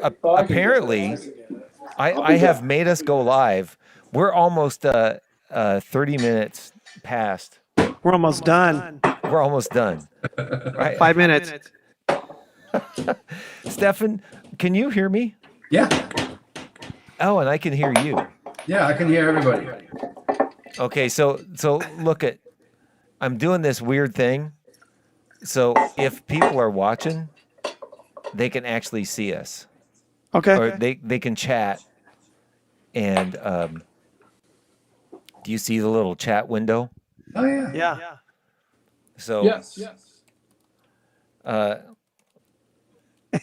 apparently, I have made us go live. We're almost 30 minutes past. We're almost done. We're almost done. Right? 5 minutes. Stefan, can you hear me? Yeah. Oh, and I can hear you. Yeah, I can hear everybody. Okay, so look at, I'm doing this weird thing. So if people are watching, they can actually see us. Okay. Or they can chat. And do you see the little chat window? Oh, yeah. Yeah. So Yes.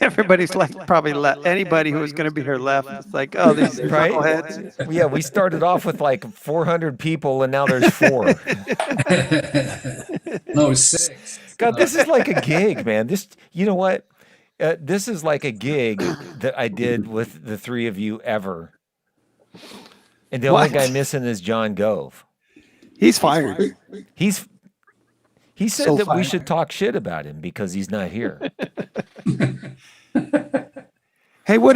Everybody's like probably left. Anybody who was going to be here left. It's like, oh, these Right? knuckleheads. Yeah, we started off with like 400 people, and now there's 4. No, 6. God, this is like a gig, man. This, you know what? This is like a gig that I did with the 3 of you ever. And the only guy missing is John Gove. He's fired. He said So that we fired. should talk shit about him because he's not here. Hey, what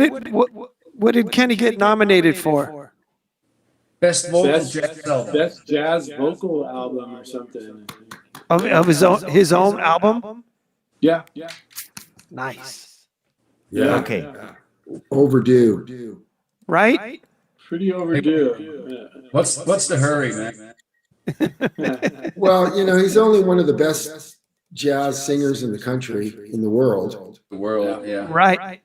did Kenny get nominated for? Best vocal jazz album. Best jazz vocal album or something. Of his own album? Yeah. Nice. Yeah. Okay. Overdue. Right? Pretty overdue. What's the hurry, man? Well, he's only one of the best jazz singers in the country, in the world. The world, yeah. Right.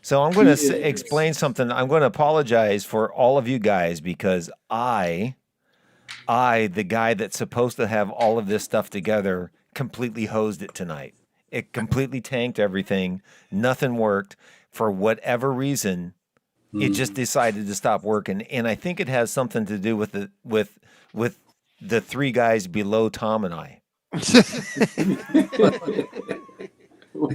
So I'm going to explain something. I'm going to apologize for all of you guys because I, the guy that's supposed to have all of this stuff together, completely hosed it tonight. It completely tanked everything. Nothing worked. For whatever reason, it just decided to stop working. And I think it has something to do with the 3 guys below Tom and I.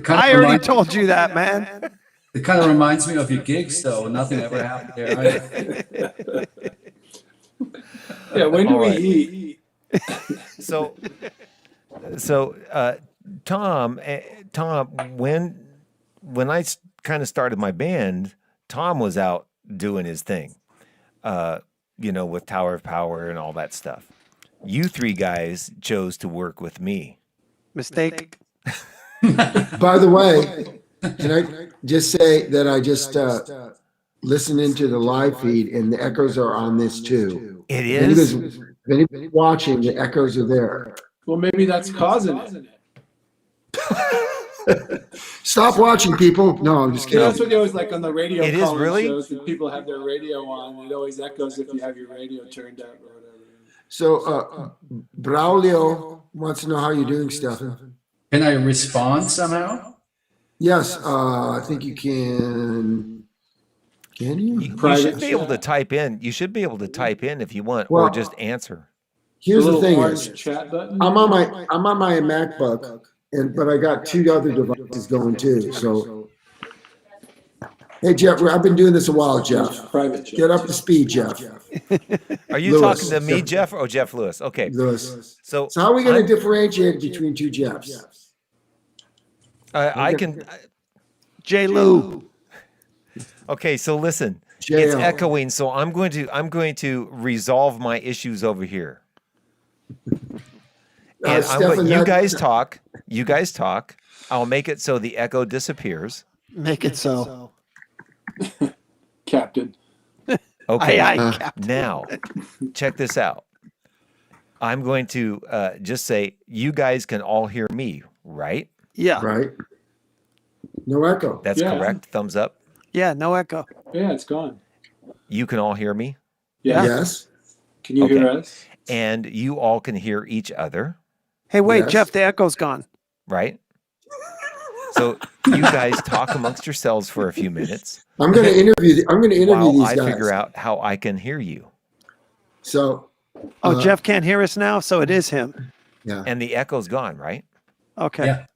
I already told you that, man. It kind of reminds me of your gigs, though. Nothing ever happened there. Right? Yeah, when do All we right. eat? So Tom, when I kind of started my band, Tom was out doing his thing, with Tower of Power and all that stuff. You 3 guys chose to work with me. Mistake. By the way, can I just say that I just listened into the live feed, and the echoes are on this too. It If is? anybody's watching, the echoes are there. Well, maybe that's causing it. Stop watching, people. No, I'm just You know, that's kidding. what they always like on the radio It is call-in really? shows that people have their radio on. It always echoes if you have your radio turned up or whatever. So, Braulio wants to know how you're doing, Stefan. Can I respond somehow? Yes, I think you can. Can you? You should be able to type in. You should be able to type in if you want, Well, or just answer. Here's the little thing: orange is chat button. I'm on my MacBook, but I got 2 other devices going too. So, hey Jeff, I've been doing this a while, Jeff. Private chat. Get up to speed, Jeff. Are you Lewis. talking to me, Jeff, or Jeff Lewis? Okay. Lewis. So So how are we going I'm- to differentiate between 2 Jeffs? I can. J. Lou. Okay, so listen, it's JL. echoing. So I'm going to resolve my issues over here. And Stefan, you that- guys talk. You guys talk. I'll make it so the echo disappears. Make it so. Captain. Okay. Aye, Captain. Now, check this out. I'm going to just say you guys can all hear me, right? Yeah. Right? No echo. That's Yeah. correct. Thumbs up. Yeah, no echo. Yeah, it's gone. You can all hear me, Yeah. Yes. Can you hear us? and you all can hear each other, Hey, wait, Yes. Jeff, the echo's gone. right? So you guys talk amongst yourselves for a few minutes I'm going to interview. I'm going to interview while these I guys. figure out how I can hear you. So, Oh, Jeff can't hear us now, so it is him. yeah. And the echo's gone, right? Okay. Yeah.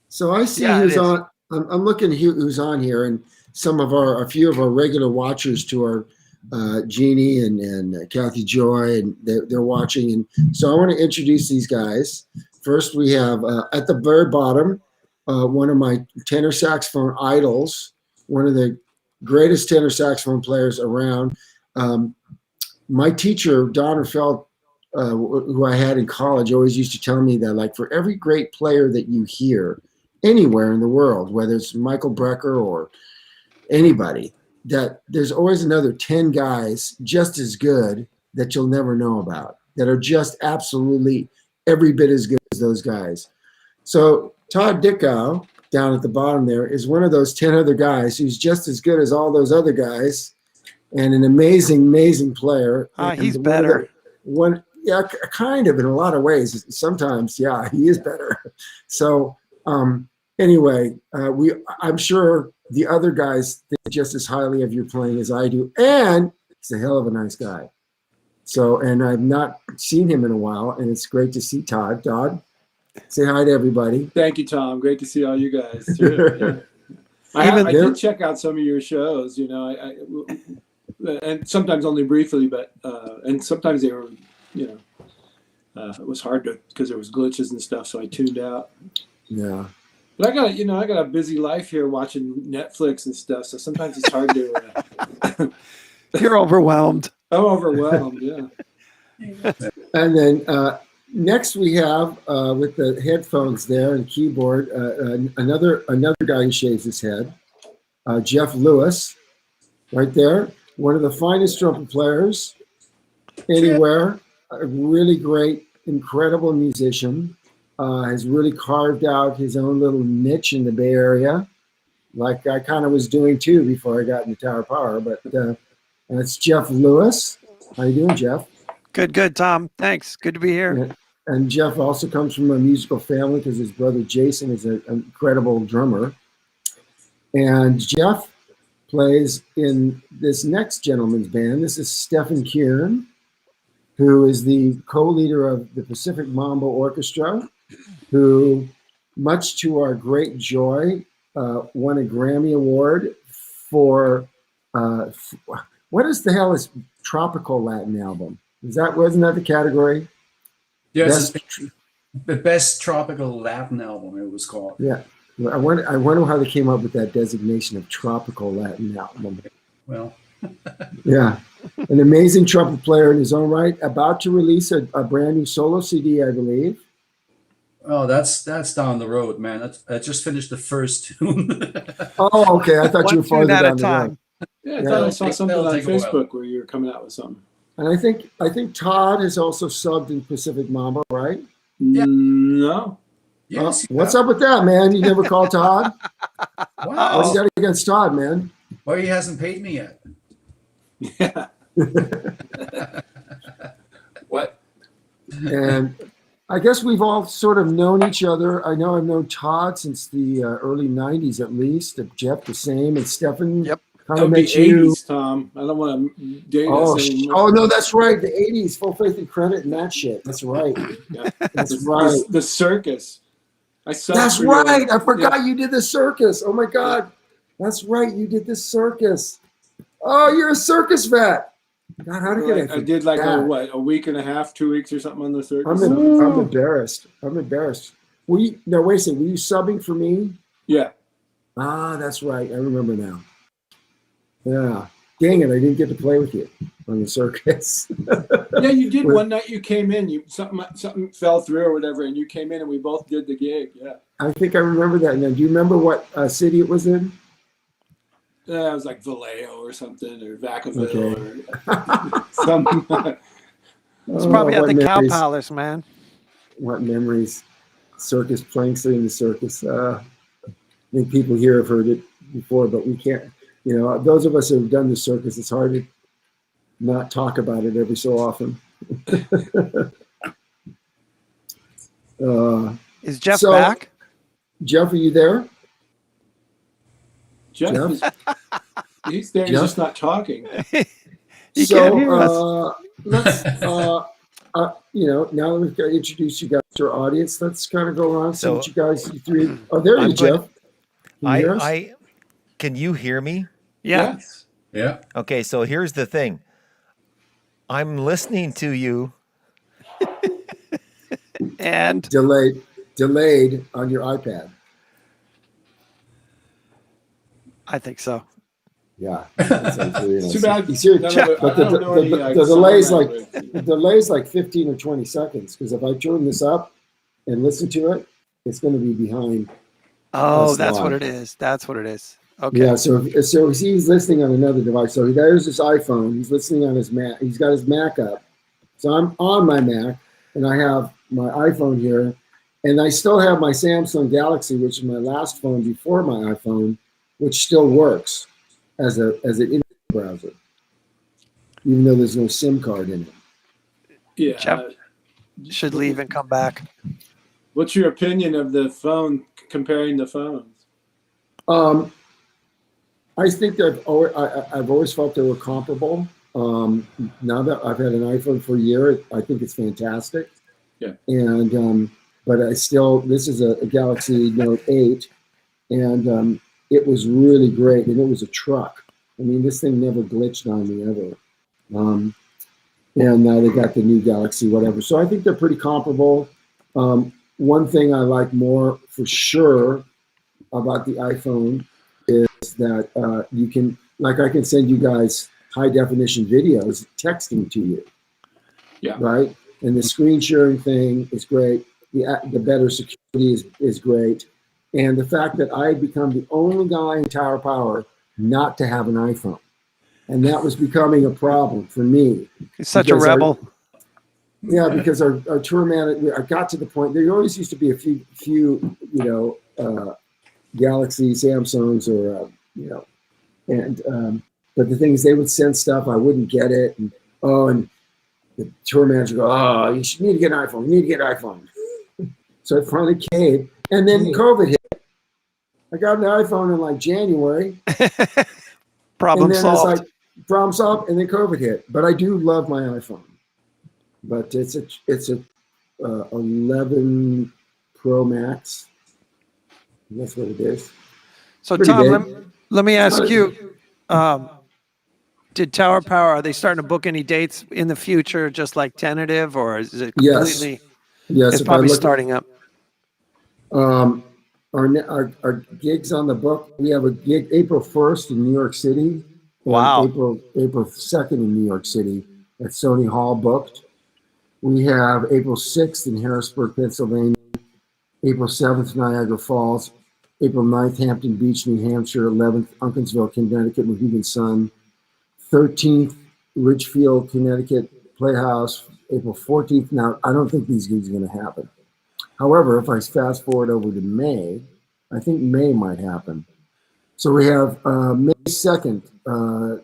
So I see Yeah, it who's is. on. I'm looking who's on here, and a few of our regular watchers to our Jeannie and Kathy Joy, and they're watching. And so I want to introduce these guys. First, we have at the very bottom, one of my tenor saxophone idols, one of the greatest tenor saxophone players around. My teacher, Donnerfeld, who I had in college, always used to tell me that, like, for every great player that you hear anywhere in the world, whether it's Michael Brecker or anybody, that there's always another 10 guys just as good that you'll never know about, that are just absolutely every bit as good as those guys. So Todd Ditko, down at the bottom there, is one of those 10 other guys who's just as good as all those other guys, and an amazing, amazing player. He's better. Yeah, kind of, in a lot of ways. Sometimes, yeah, he is better. So anyway, I'm sure the other guys think just as highly of your playing as I do, and he's a hell of a nice guy. So, and I've not seen him in a while, and it's great to see Todd. Todd, say hi to everybody. Thank you, Tom. Great to see all you guys too. Yeah. I did check out some of your shows, you know, and sometimes only briefly, but and sometimes they were, you know, it was hard because there was glitches and stuff, so I tuned out. Yeah. But I got a busy life here watching Netflix and stuff, so sometimes it's hard to. You're overwhelmed. I'm overwhelmed, yeah. And then next we have with the headphones there and keyboard, another guy who shaves his head, Jeff Lewis, right there, one of the finest trumpet players anywhere. A really great, incredible musician. Has really carved out his own little niche in the Bay Area, like I kind of was doing too before I got into Tower Power. But it's Jeff Lewis. How you doing, Jeff? Good, Tom. Thanks. Good to be here. And Jeff also comes from a musical family because his brother Jason is an incredible drummer. And Jeff plays in this next gentleman's band. This is Stefan Kearn, who is the co-leader of the Pacific Mambo Orchestra, who, much to our great joy, won a Grammy Award for what is the hell is tropical Latin album? Wasn't that the category? Yes, the best tropical Latin album, it was called. Yeah, I wonder how they came up with that designation of tropical Latin album. Well, yeah, an amazing trumpet player in his own right, about to release a brand new solo CD, I believe. Oh, that's down the road, man. I just finished the first tune. Oh, okay. I thought you were farther down the road. Yeah, I thought I saw something on Facebook where you were coming out with something. And I think Todd has also subbed in Pacific Mambo, right? Yeah. No. Yes. What's up with that, man? You never called Todd? Wow. What do you got against Todd, man? Well, he hasn't paid me yet. Yeah. What? And I guess we've all sort of known each other. I know I've known Todd since the early 90s at least. Jeff the same. And Stefan kind of met you. 80s, Tom. I don't want to date us anymore. Oh, no, that's right. The 80s, Full Faith and Credit and that shit. That's right. Yeah. That's right. The circus. That's right. I forgot you did the circus. Oh, my God. That's right. You did the circus. Oh, you're a circus vet. God, how did I did like a week and a half, 2 weeks or something on the circus. I'm embarrassed. Wait a second. Were you subbing for me? Yeah. Ah, that's right. I remember now. Yeah. Dang it, I didn't get to play with you on the circus. Yeah, you did. One night you came in, something fell through or whatever, and you came in and we both did the gig. Yeah. I think I remember that. Now, do you remember what city it was in? It was like Vallejo or something, or Vacaville or something. It's probably at the memories. Cow Palace, man. What memories. Circus, playing in the circus. I think people here have heard it before, but we can't. You know, those of us who have done the circus, it's hard to not talk about it every so often. Is Jeff back? Jeff, are you there? Jeff? He's there. He's just not talking. You can't hear us. Let's, now that we've got to introduce you guys to our audience, let's kind of go around. See what you guys, you three. Oh, there you, Jeff. Can you hear me? Yeah. Yes. Yeah. Okay, so here's the thing. I'm listening to you. And delayed on your iPad. I think so. Yeah. That sounds really nice. Too bad. You see, none of it- but I don't know any, the delay's song like language. the delay's like 15 or 20 seconds because if I turn this up and listen to it, it's going to be behind. Oh, That's that's what live. it is. That's what it is. Okay. Yeah, so he's listening on another device. So there's his iPhone. He's listening on his Mac. He's got his Mac up. So I'm on my Mac, and I have my iPhone here, and I still have my Samsung Galaxy, which is my last phone before my iPhone, which still works as an internet browser, even though there's no SIM card in it. Yeah. Jeff should leave and come back. What's your opinion of the phone comparing the phones? I think that I've always felt they were comparable. Now that I've had an iPhone for a year, I think it's fantastic. Yeah. And but this is a Galaxy Note 8, and it was really great, and it was a truck. I mean, this thing never glitched on me ever. And now they got the new Galaxy, whatever. So I think they're pretty comparable. One thing I like more for sure about the iPhone is that you can, like, I can send you guys high definition videos texting to you. Yeah. Right. And the screen sharing thing is great. The better security is great. And the fact that I become the only guy in Tower Power not to have an iPhone. And that was becoming a problem for me. He's such a rebel. Because our tour manager, I got to the point, there always used to be a few Galaxy, Samsungs, or, but the thing is, they would send stuff, I wouldn't get it. And the tour manager would go, you need to get an iPhone, you need to get an iPhone. So I finally caved, and then COVID hit. I got an iPhone in like January. Problem solved. It's like, problem solved, and then COVID hit. But I do love my iPhone. But it's a 11 Pro Max. That's what it is. So Pretty Tom, big. let me ask you, did Tower Power, are they starting to book any dates in the future, just like tentative, or is it completely, Yes, it's if probably I look starting up? our gigs on the book, we have a gig April 1st in New York City. And Wow. April 2nd in New York City at Sony Hall booked. We have April 6th in Harrisburg, Pennsylvania. April 7th, Niagara Falls. April 9th, Hampton Beach, New Hampshire. 11th, Unkinsville, Connecticut, Mohegan Sun. 13th, Ridgefield, Connecticut, Playhouse. April 14th. Now, I don't think these gigs are going to happen. However, if I fast forward over to May, I think May might happen. So we have May 2nd,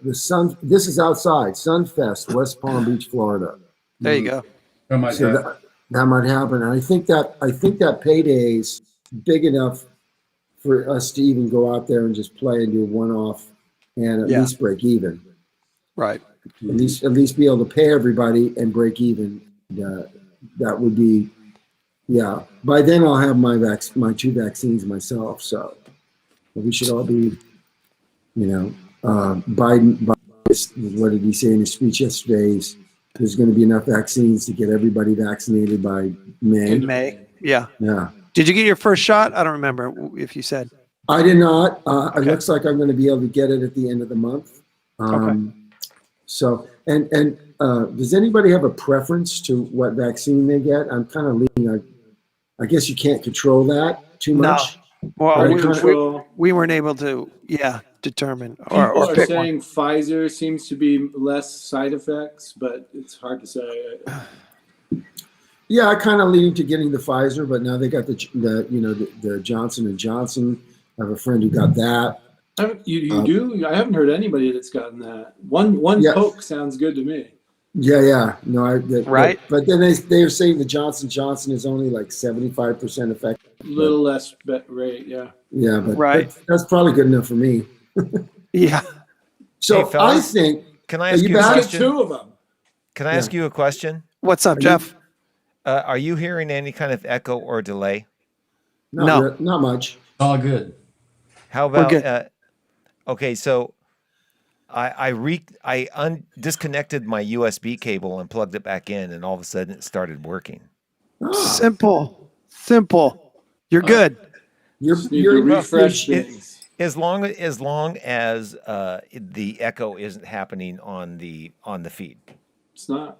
this is outside, Sunfest, West Palm Beach, Florida. There you go. That might happen. And I think that payday is big enough for us to even go out there and just play and do a one-off and at least break even. Right. At least be able to pay everybody and break even. That would be, yeah. By then I'll have my 2 vaccines myself. So we should all be, Biden, what did he say in his speech yesterday? There's going to be enough vaccines to get everybody vaccinated by May. In May. Yeah. Yeah. Did you get your first shot? I don't remember if you said. I did not. It looks like I'm going to be able to get it at the end of the month. Okay. So, and does anybody have a preference to what vaccine they get? I'm kind of leaning. I guess you can't control that too much. No. Well, Control. we weren't able to, determine People or are pick saying one. Pfizer seems to be less side effects, but it's hard to say. Yeah, I kind of leaning to getting the Pfizer, but now they got the Johnson and Johnson. I have a friend who got that. You do? I haven't heard anybody that's gotten that. One poke sounds good to me. Yeah. No, right. But then they're saying the Johnson Johnson is only like 75% effective. A little less rate, yeah. Yeah, but right. That's probably good enough for me. Yeah. So Hey, fellas, I think. Can I ask you a Get question? 2 of them. Can I ask you a question? What's up, Jeff? Are you hearing any kind of echo or delay? Not much. All good. How about okay, so I disconnected my USB cable and plugged it back in, and all of a sudden it started working. Simple. You're good. Need to refresh things. As long as the echo isn't happening on the feed. It's not.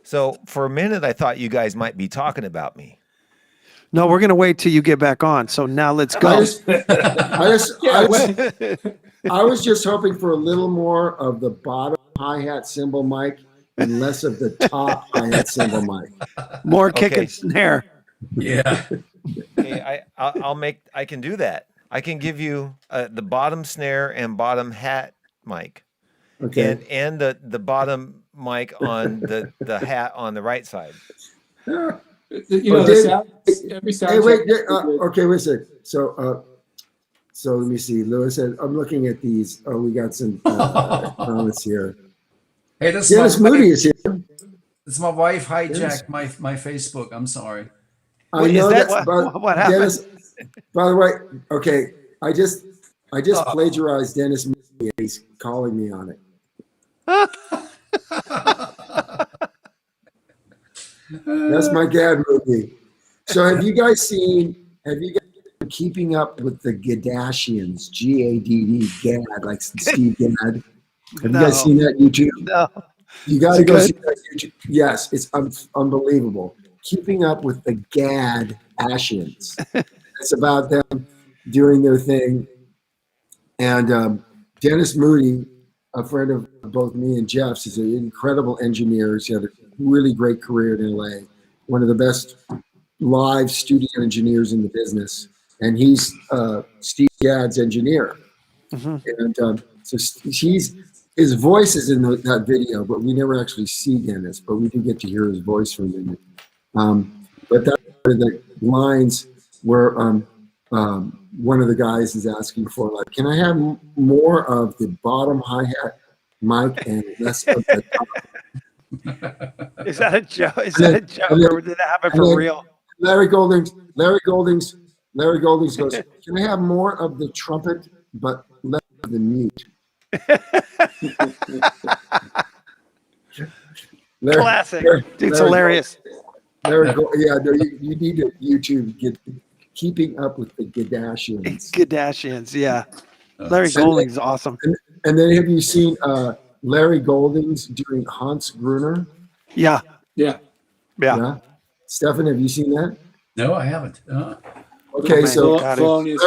So for a minute, I thought you guys might be talking about me. No, we're gonna wait till you get back on. So now let's go. I was just hoping for a little more of the bottom hi-hat cymbal mic and less of the top hi-hat cymbal mic. More kick and snare. Yeah. Okay, I can do that. I can give you the bottom snare and bottom hat mic, Okay. and the bottom mic on the hat on the right side. You know, the sound, every sound Hey, wait. check- Okay, wait a second. So let me see. Lewis said, I'm looking at these. Oh, we got some comments here. Hey, this Dennis is my Moody wife. is here. It's my wife hijacked my Facebook. I'm sorry. I Wait, is know that- that. what happened? Dennis, by the way, okay, I just plagiarized Dennis Moody and he's calling me on it. That's my Gad movie. So have you guys seen Keeping Up with the Gadashians? Gadd, Gad, like Steve Gadd. Have you guys seen that YouTube? No. You got Is to it go good? see that YouTube. Yes, it's unbelievable. Keeping Up with the Gadashians. It's about them doing their thing. And Dennis Moody, a friend of both me and Jeff's, is an incredible engineer. He's had a really great career in LA. One of the best live studio engineers in the business. And he's Steve Gadd's engineer. And so his voice is in that video, but we never actually see Dennis, but we do get to hear his voice for a minute. But that's one of the lines where one of the guys is asking for, like, can I have more of the bottom hi-hat mic and less of the top? Is that a joke? Is that a joke, or did that happen for real? Larry Goldings goes, can I have more of the trumpet but less of the mute? Classic. Dude's hilarious. You need to YouTube Keeping Up with the Gadashians. Gadashians, yeah. Larry Golding's awesome. And then have you seen Larry Goldings doing Hans Gruner? Yeah. Yeah. Yeah. Stefan, have you seen that? No, I haven't. Okay, so Felonious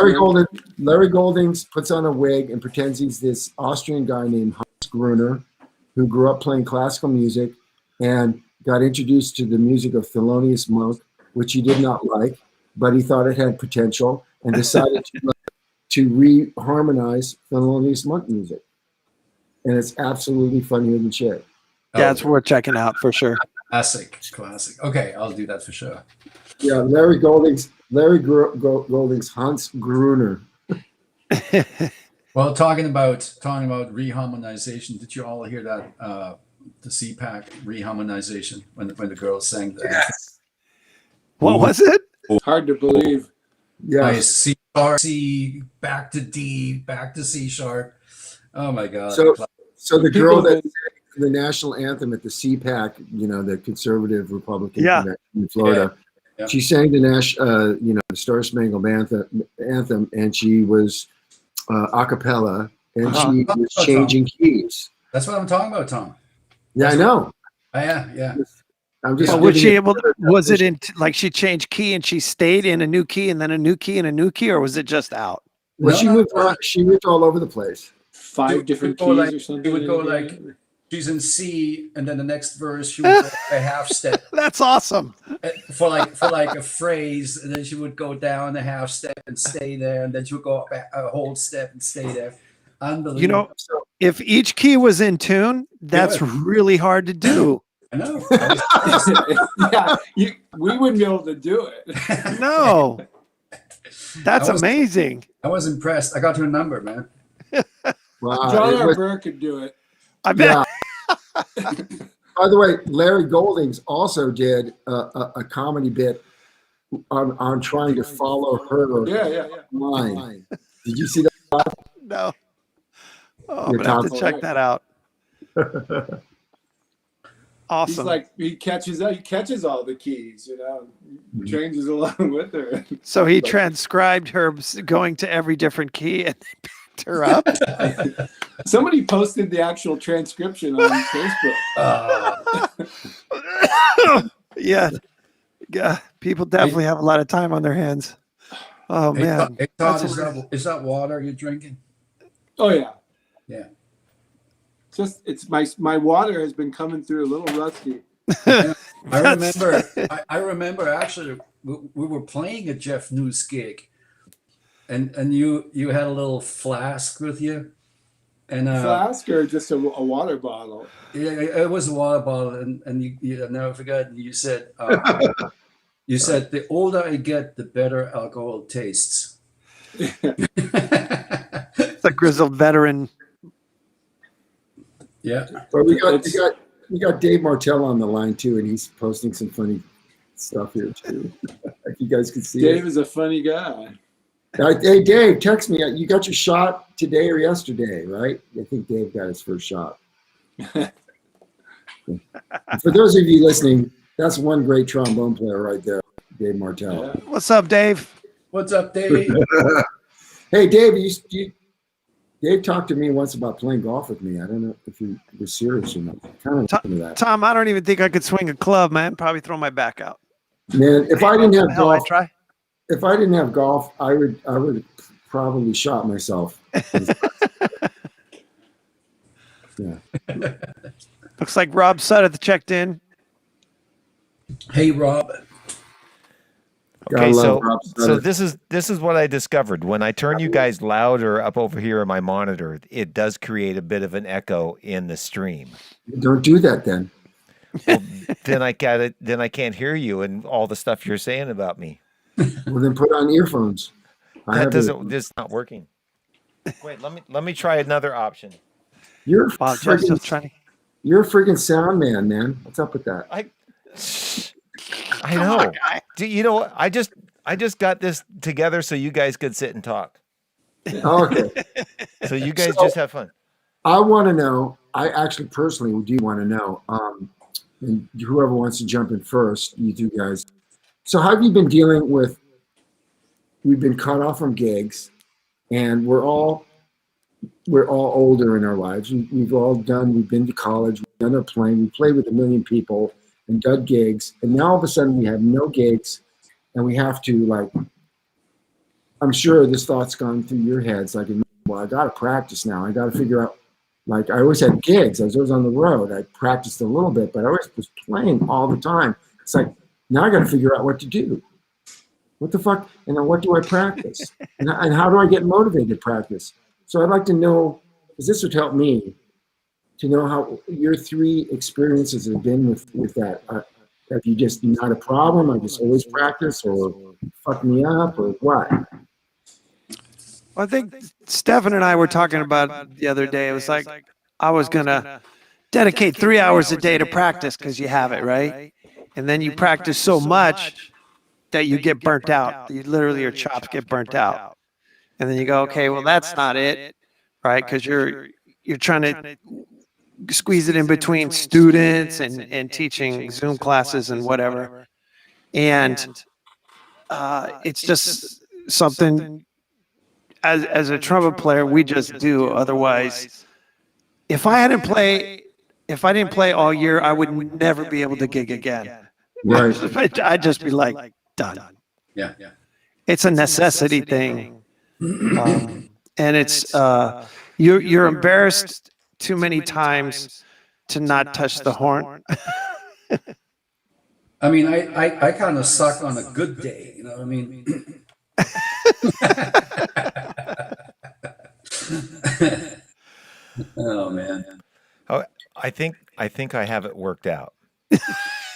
Larry Goldings puts on a wig and pretends he's this Austrian guy named Hans Gruner, who grew up playing classical music and got introduced to the music of Thelonious Monk, which he did not like, but he thought it had potential and decided to reharmonize Thelonious Monk music. And it's absolutely funnier than shit. Yeah, it's worth checking out for sure. Classic. Okay, I'll do that for sure. Yeah, Larry Goldings, Hans Gruner. Well, talking about reharmonization, did you all hear that the CPAC reharmonization when the girls sang that? Yes. What was it? Hard to believe. Yeah. Nice. C sharp, C, back to D, back to C sharp. Oh my God. So the girl that sang the national anthem at the CPAC, the conservative Republican convention in Florida, Yeah. she sang the the Star Spangled Anthem, and she was a cappella, and she was changing keys. That's what I'm talking about, Tom. Yeah, I know. Yeah. I'm just. Was she giving able to, was it in, like she changed key and she stayed in a new key and then a new key and a new key, or was it just out? Well, she moved all over the place. 5 different Go keys or something. It would go like, she's in C, and then the next verse she would go a half step That's awesome. for like a phrase, and then she would go down a half step and stay there, and then she would go up a whole step and stay there. Unbelievable. If each key was in tune, that's really hard to do. I know. Yeah, we wouldn't be able to do it. No. That's amazing. I was impressed. I got her number, man. Wow. John R. Burr could do it. I bet. Yeah. By the way, Larry Goldings also did a comedy bit on trying to follow her Yeah. line. Did you see that? No. Oh, I'm Your going to have to top- check that out. Awesome. He's like he catches all the keys, you know, changes along with her. So he transcribed her going to every different key and picked her up. Somebody posted the actual transcription on Facebook. Yeah. People definitely have a lot of time on their hands. Oh man. Hey, Todd, is that water you're drinking? Oh yeah. Yeah. It's my water has been coming through a little rusty. I remember actually we were playing a Jeff News gig, and you had a little flask with you, and Flask or just a water bottle? Yeah, it was a water bottle, and you I'll never forget. You said you said the older I get, the better alcohol tastes. It's a grizzled veteran. Yeah. But we got Dave Martel on the line too, and he's posting some funny stuff here too. If you guys can see Dave is a funny guy. Hey Dave, text me. You got your shot today or yesterday, right? I think Dave got his first shot. For those of you listening, that's one great trombone player right there, Dave Martel. Yeah. What's up, Dave? What's up, Dave? Hey Dave, Dave talked to me once about playing golf with me. I don't know if you were serious or not. Kind of into that. Tom, I don't even think I could swing a club, man. Probably throw my back out. Man, if I didn't have Hell, I golf, try. if I didn't have golf, I would have probably shot myself. Yeah. Looks like Rob Sutter checked in. Hey, Rob. Okay, Gotta so love Rob Sutter. this is what I discovered. When I turn you guys louder up over here on my monitor, it does create a bit of an echo in the stream. Don't do that then. Well, then I can't hear you and all the stuff you're saying about me. Well, then put on earphones. This is not working. Wait, let me try another option. You're Wow, Jeff's still friggin', trying. you're a friggin' sound man. What's up with that? I know. You know what? I just got this together so you guys could sit and talk. Okay. So you guys So- just have fun. I want to know. I actually personally do want to know. And whoever wants to jump in first, you two guys. So how have you been dealing with? We've been cut off from gigs, and we're all older in our lives. We've been to college, we've done our playing, we played with a million people and done gigs, and now all of a sudden we have no gigs, and we have to I'm sure this thought's gone through your heads, I got to practice now. I got to figure out. I always had gigs. I was always on the road. I practiced a little bit, but I always was playing all the time. It's like, now I got to figure out what to do. What the fuck? And then what do I practice? and how do I get motivated to practice? So I'd like to know, because this would help me to know how your three experiences have been with that. Have you just not a problem? I just always practice, or fuck me up, or what? Well, I think Stefan and I were talking about the other day. It was like I was gonna dedicate 3 hours a day to practice because you have it, right? And then you practice so much that you get burnt out. You literally, your chops get burnt out. And then you go, okay, well, that's not it, right? Because you're trying to squeeze it in between students and teaching Zoom classes and whatever. And it's just something as a trumpet player we just do. Otherwise, if I didn't play all year, I would never be able to gig again. Right. I'd just be like, done. Yeah. It's a necessity thing. And it's you're embarrassed too many times to not touch the horn. I mean, I kind of suck on a good day. You know what I mean? Oh man. Oh, I think I have it worked out.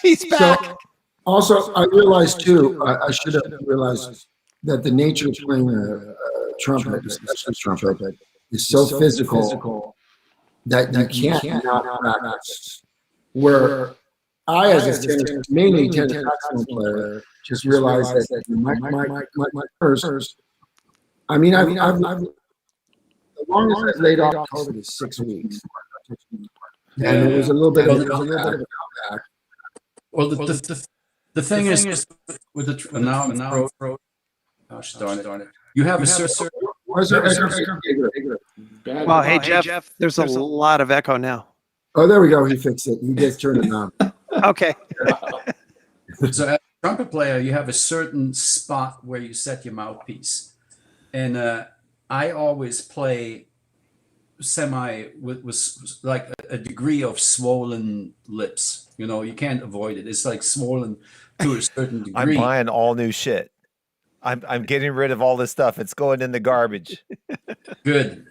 He's back. So, also, I realized too, I should have realized that the nature of playing a trumpet, especially trumpet, is so physical that you can't not practice. Where I, as a tenor, mainly tenor saxophone player, just realized that my first. I mean, the longest I've laid off COVID is 6 weeks. And it was a little bit Well, of a comeback. Well, the thing is with the now I'm gosh darn it. You have a certain Was there echo? Bad. Well, hey, Jeff, there's a lot of echo now. Oh, there we go. He fixed it. He just turned it on. Okay. so as a trumpet player, you have a certain spot where you set your mouthpiece, and I always play with like a degree of swollen lips. You know, you can't avoid it. It's like swollen to a certain degree. I'm buying all new shit. I'm getting rid of all this stuff. It's going in the garbage. Good.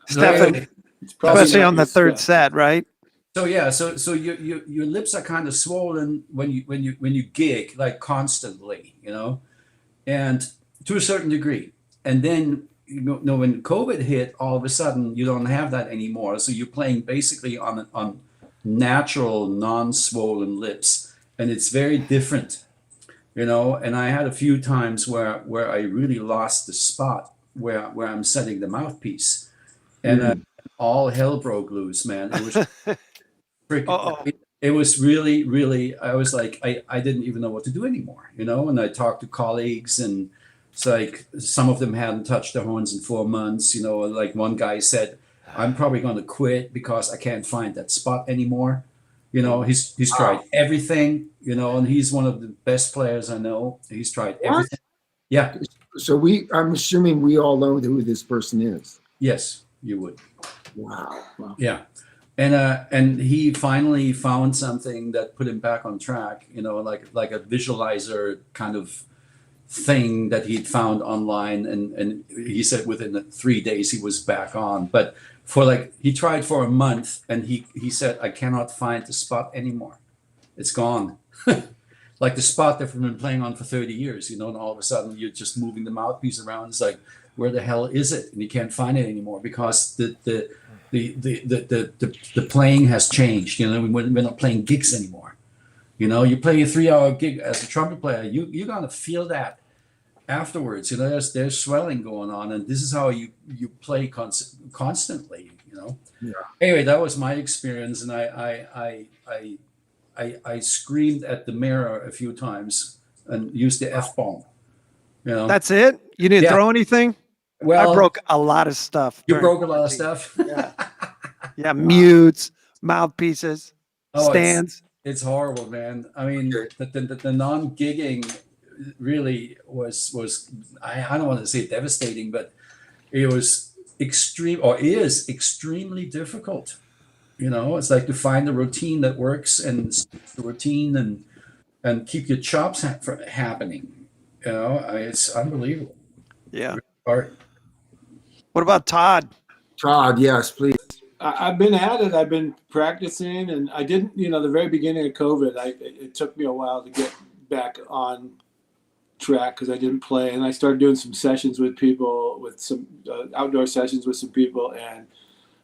Stefan, especially on the third set, right? So yeah, so your lips are kind of swollen when you gig, like constantly, you know, and to a certain degree. And then you know when COVID hit, all of a sudden you don't have that anymore. So you're playing basically on natural, non-swollen lips, and it's very different, you know. And I had a few times where I really lost the spot where I'm setting the mouthpiece, and all hell broke loose, man. It was freaking. It was really. I was like, I didn't even know what to do anymore, you know. And I talked to colleagues, and it's like some of them hadn't touched their horns in 4 months, you know. Like one guy said, I'm probably going to quit because I can't find that spot anymore. You know, he's tried everything, you know, and he's one of the best players I know. He's tried everything. Yeah. So I'm assuming we all know who this person is. Yes, you would. Wow. Yeah. And he finally found something that put him back on track, you know, like a visualizer kind of thing that he'd found online, and he said within 3 days he was back on. But he tried for a month, and he said, I cannot find the spot anymore. It's gone. Like the spot that we've been playing on for 30 years, you know, and all of a sudden you're just moving the mouthpiece around. It's like, where the hell is it? And you can't find it anymore because the playing has changed. You know, we're not playing gigs anymore. You know, you play a 3-hour gig as a trumpet player, you're gonna feel that afterwards. You know, there's swelling going on, and this is how you play constantly. You know. Yeah. Anyway, that was my experience, and I screamed at the mirror a few times and used the F-bomb. You know. That's it? You didn't throw anything? Well, I broke a lot of stuff. You broke a lot of stuff. Yeah, mutes, mouthpieces, stands. It's horrible, man. I mean, the non-gigging really was I don't want to say devastating, but it was is extremely difficult. You know, it's like to find a routine that works and the routine and keep your chops happening. You know, it's unbelievable. Yeah. Art. What about Todd? Todd, yes, please. I've been at it. I've been practicing, and I didn't, you know, the very beginning of COVID, it took me a while to get back on track because I didn't play, and I started doing some sessions with people, with some outdoor sessions with some people, and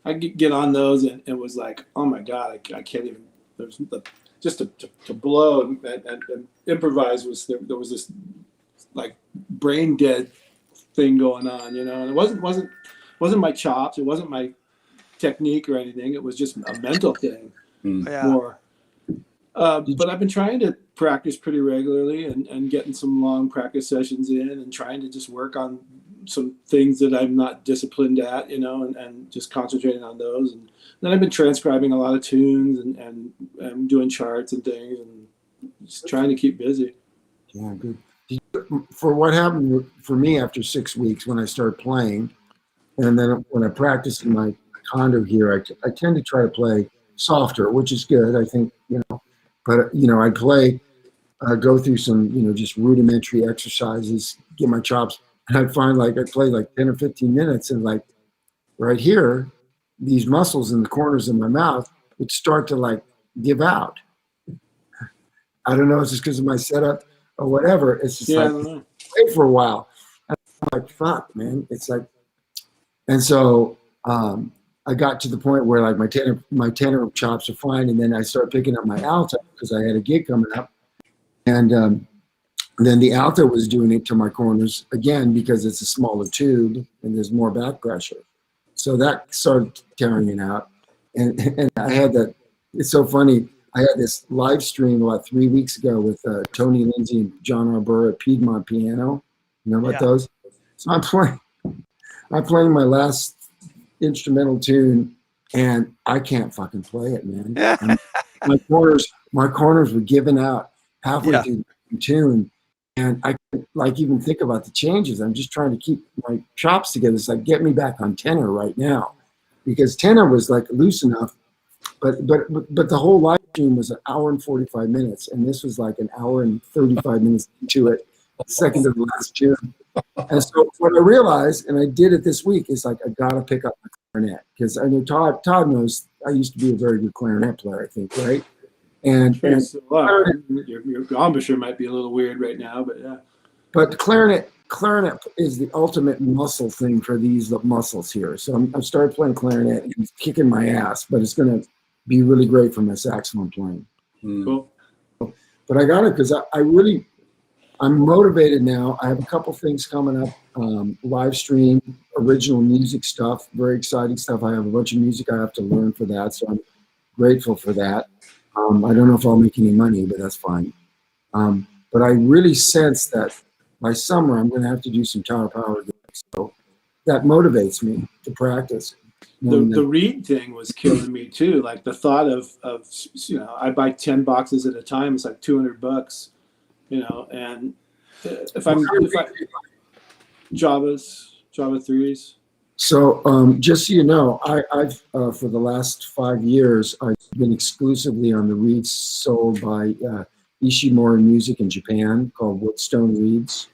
I get on those, and it was like, oh my God, I can't even. There's just to blow and improvise there was this like brain dead thing going on, you know, and it wasn't my chops, it wasn't my technique or anything, it was just a mental thing more. But I've been trying to practice pretty regularly and getting some long practice sessions in and trying to just work on some things that I'm not disciplined at, you know, and just concentrating on those. And then I've been transcribing a lot of tunes and doing charts and things and just trying to keep busy. Yeah, good. For what happened for me after 6 weeks when I started playing, and then when I practice in my condo here, I tend to try to play softer, which is good, I think, you know. But, you know, I play, go through some, you know, just rudimentary exercises, get my chops, and I'd find like I play like 10 or 15 minutes, and like right here, these muscles in the corners of my mouth would start to like give out. I don't know, it's just because of my setup or whatever. It's just wait for a while. And I'm like, fuck, man. It's like, and so I got to the point where like my tenor chops are fine, and then I start picking up my alto because I had a gig coming up, and then the alto was doing it to my corners again because it's a smaller tube and there's more back pressure, so that started tearing it out. and I had that. It's so funny. I had this live stream about 3 weeks ago with Tony Lindsay and John Arbor at Piedmont Piano. You know about those? So I'm playing my last instrumental tune, and I can't fucking play it, man. my corners were giving out halfway through the tune, and I couldn't like even think about the changes. I'm just trying to keep my chops together. It's like, get me back on tenor right now, because tenor was like loose enough, but the whole live stream was an hour and 45 minutes, and this was like an hour and 35 minutes into it, second to the last tune. And so what I realized, and I did it this week, is like I gotta pick up my clarinet, because I know Todd knows I used to be a very good clarinet player, I think, right? And your embouchure might be a little weird right now, but yeah. But the clarinet is the ultimate muscle thing for these muscles here. So I started playing clarinet, and it's kicking my ass, but it's gonna be really great for my saxophone playing. Cool. But I got it because I'm motivated now. I have a couple things coming up, live stream, original music stuff, very exciting stuff. I have a bunch of music I have to learn for that, so I'm grateful for that. I don't know if I'll make any money, but that's fine. But I really sense that by summer I'm going to have to do some Tower Power gigs, so that motivates me to practice. The reed thing was killing me too. Like the thought of I buy 10 boxes at a time. It's like $200. And if I Java 3s. So just so you know, I've for the last 5 years, I've been exclusively on the reeds sold by Ishimura Music in Japan called Woodstone Reeds.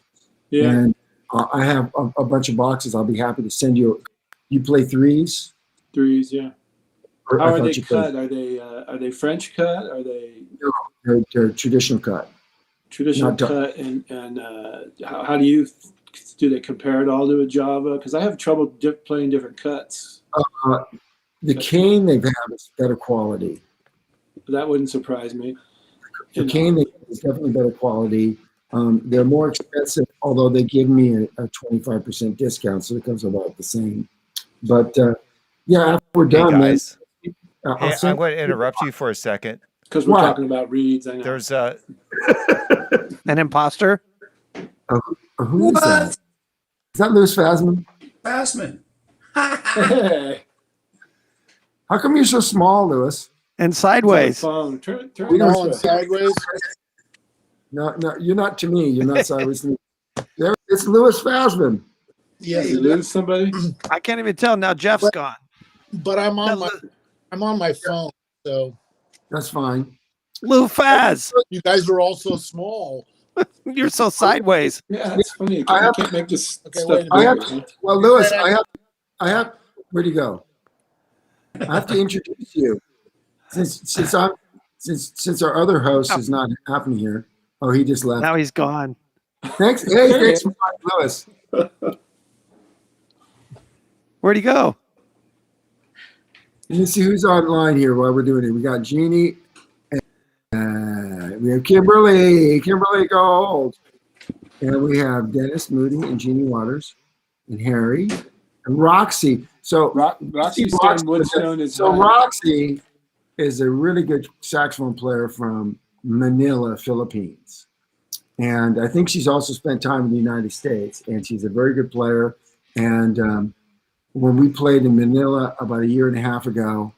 Yeah. And I have a bunch of boxes. I'll be happy to send you. You play threes? Threes, yeah. Or How are they cut? Are they French cut? Are they? No, they're traditional cut. Traditional cut, and how do they compare it all to a Java? Because I have trouble playing different cuts. The cane they've had is better quality. That wouldn't surprise me. The cane they have is definitely better quality. They're more expensive, although they give me a 25% discount, so it comes about the same. But yeah, after we're done, guys. man, I'm going to interrupt you for a second. Because we're talking about reeds. I know. There's An imposter? who is that? Is that Louis Fasman? Bassman. Hey, How come you're so small, Louis? And sideways. phone. Turn We don't- this way. Sideways. No, you're not to me. You're not sideways to me. There, it's Louis Fasman. Yes, Did you lose somebody? I can't even tell. Now Jeff's gone. but I'm on my phone, so That's fine. Lou Faz, you guys are all so small. you're so sideways. Yeah, it's funny. You I can't make this Okay, stuff wait a I minute. bigger, huh? Well, Louis, I have. Where'd he go? I have to introduce you, since our other host is not happening here. Oh, he just left. Now he's gone. Thanks. Hey, thanks, Louis. Where'd he go? Let me see who's online here while we're doing it. We got Jeannie. We have Kimberly Gold. And we have Dennis Moody and Jeannie Waters and Harry and Roxy. So Roxy Woodstone is Roxy is a really good saxophone player from Manila, Philippines. And I think she's also spent time in the United States, and she's a very good player. And when we played in Manila about 1.5 years ago,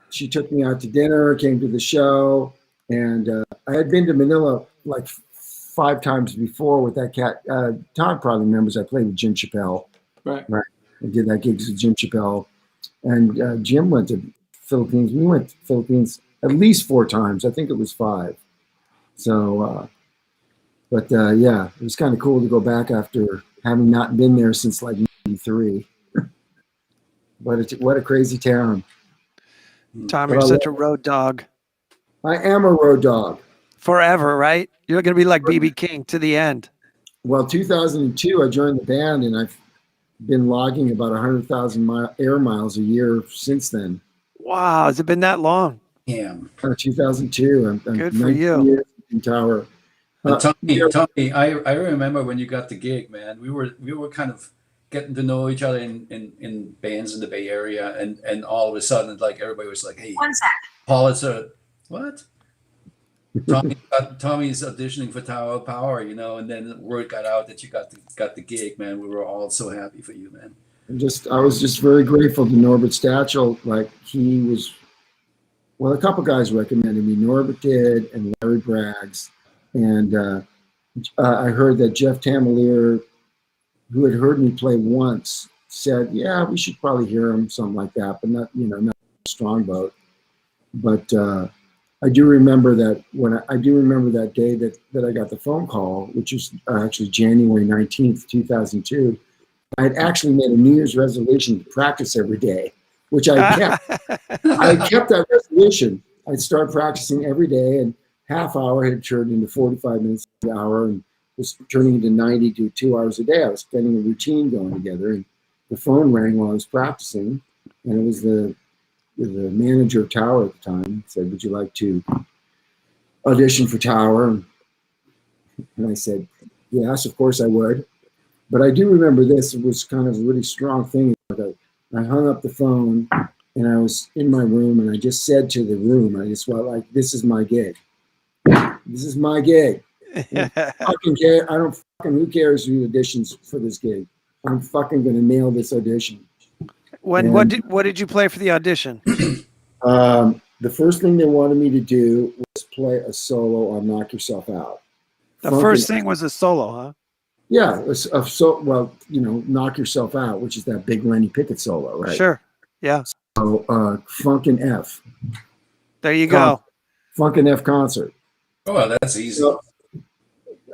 she took me out to dinner, came to the show, and I had been to Manila like 5 times before with that cat. Todd probably remembers I played with Jim Chappelle. Right. I did that gig with Jim Chappelle. And Jim went to Philippines. We went to Philippines at least 4 times. I think it was 5. So, yeah, it was kind of cool to go back after having not been there since like 93. What a crazy town. Tom, you're such a road dog. I am a road dog. Forever, right? You're going to be like BB King to the end. Well, 2002, I joined the band, and I've been logging about 100,000 air miles a year since then. Wow, has it been that long? Yeah. 2002. I'm Good for 19 you. years in Tower. Tommy, I remember when you got the gig, man. We were kind of getting to know each other in bands in the Bay Area, and all of a sudden, like everybody was like, "Hey, One sec. Paul, it's a what?" Tommy's auditioning for Tower of Power, and then word got out that you got the gig, man. We were all so happy for you, man. I was just very grateful to Norbert Stachel. Like he was, well, a couple guys recommended me. Norbert did, and Larry Braggs, and I heard that Jeff Tamalier, who had heard me play once, said, "Yeah, we should probably hear him," something like that, but not a strong vote. But I do remember that that day that I got the phone call, which was actually January 19th, 2002. I had actually made a New Year's resolution to practice every day, which I kept. I kept that resolution. I'd start practicing every day, and half hour had turned into 45 minutes an hour, and was turning into 90 to 2 hours a day. I was getting a routine going together, and the phone rang while I was practicing, and it was the manager of Tower at the time. Said, "Would you like to audition for Tower?" And I said, "Yes, of course I would." But I do remember this. It was kind of a really strong thing. I hung up the phone, and I was in my room, and I just said to the room, I just went like, "This is my gig. This is my gig. Fucking care. I don't fucking, who cares who auditions for this gig? I'm fucking gonna nail this audition." What did you play for the audition? The first thing they wanted me to do was play a solo on "Knock Yourself Out." The first thing was a solo, huh? Yeah, "Knock Yourself Out," which is that big Lenny Pickett solo, right? Sure. Yeah. So Funkin' F. There you go. Funkin' F concert. Oh, well, that's easy. So,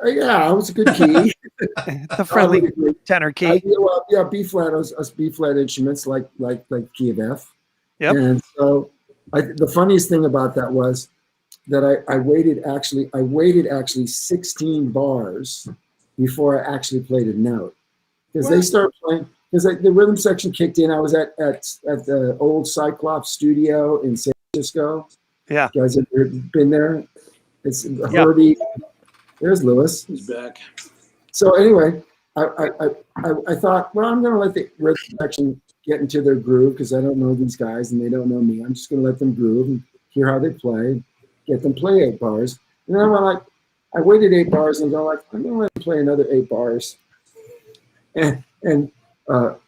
yeah, it was a good key. The friendly tenor key. B flat. Us B flat instruments like key of F. Yep. And so the funniest thing about that was that I waited actually 16 bars before I actually played a note, because they started playing, because the rhythm section kicked in. I was at the old Cyclops studio in San Francisco. Yeah. You guys have been there? It's Herbie. There's Lewis. He's back. So anyway, I thought, well, I'm going to let the rhythm section get into their groove, because I don't know these guys and they don't know me. I'm just going to let them groove and hear how they play, get them play 8 bars. And then I waited 8 bars and I'm going to let them play another 8 bars. And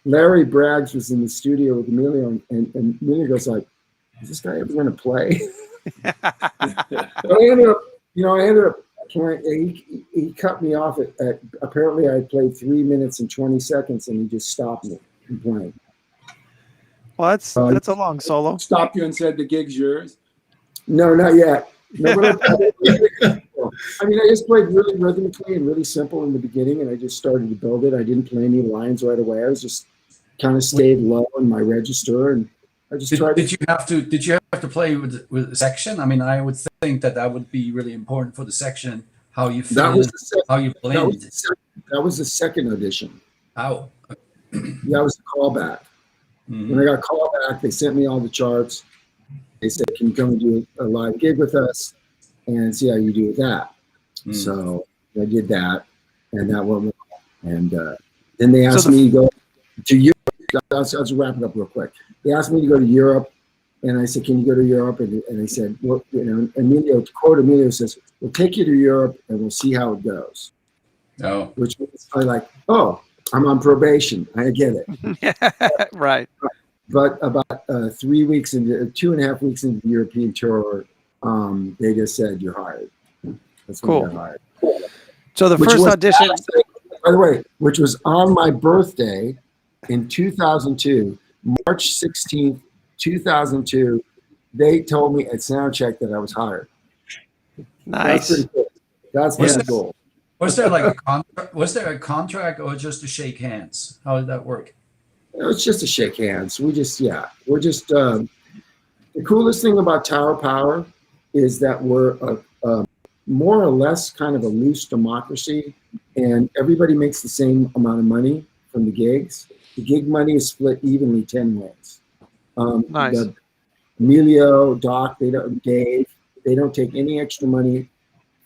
Larry Braggs was in the studio with Emilio, and Emilio goes like, "Is this guy ever going to play?" So I ended up he cut me off at apparently I played 3 minutes and 20 seconds, and he just stopped me from playing. Well, that's a long solo. Stopped you and said, "The gig's yours." No, not yet. No, but I just played really rhythmically and really simple in the beginning, and I just started to build it. I didn't play any lines right away. I was just kind of stayed low in my register, and I just tried. Did you have to play with the section? I mean, I would think that would be really important for the section. How you feel, how you blend. That was the second audition. Oh. That was the callback. Mm-hmm. When I got called back, they sent me all the charts. They said, "Can you come and do a live gig with us and see how you do with that?" Mm. So I did that, and that went well. And then they asked me to go to Europe. I'll just wrap it up real quick. They asked me to go to Europe, and I said, "Can you go to Europe?" And they said, "Well, Emilio," to quote Emilio, says, "We'll take you to Europe, and we'll see how it goes." Oh. Which means I'm like, "Oh, I'm on probation. I get it." Right. But about 3 weeks into 2.5 weeks into the European tour, they just said, "You're hired." That's when cool. I got hired. So the first audition, by the way, which was on my birthday in 2002, March 16th, 2002, they told me at soundcheck that I was hired. Nice. That's pretty cool. That's pretty cool. Was there like a contract or just to shake hands? How did that work? It was just a shake hands. We're just the coolest thing about Tower Power is that we're a more or less kind of a loose democracy, and everybody makes the same amount of money from the gigs. The gig money is split evenly 10 ways. Nice. Emilio, Doc, Dave, they don't take any extra money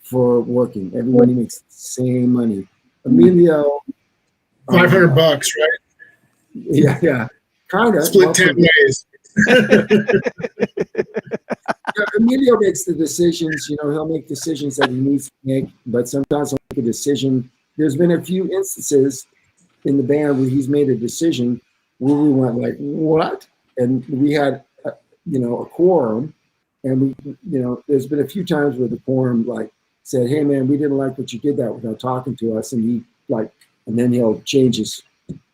for working. Everybody makes the same money. Emilio, $500, right? Yeah. Kind of. Split 10 ways. Emilio makes the decisions. He'll make decisions that he needs to make, but sometimes he'll make a decision. There's been a few instances in the band where he's made a decision where we went like, what? And we had, a quorum, and there's been a few times where the quorum like said, hey man, we didn't like what you did that without talking to us. And and then he'll change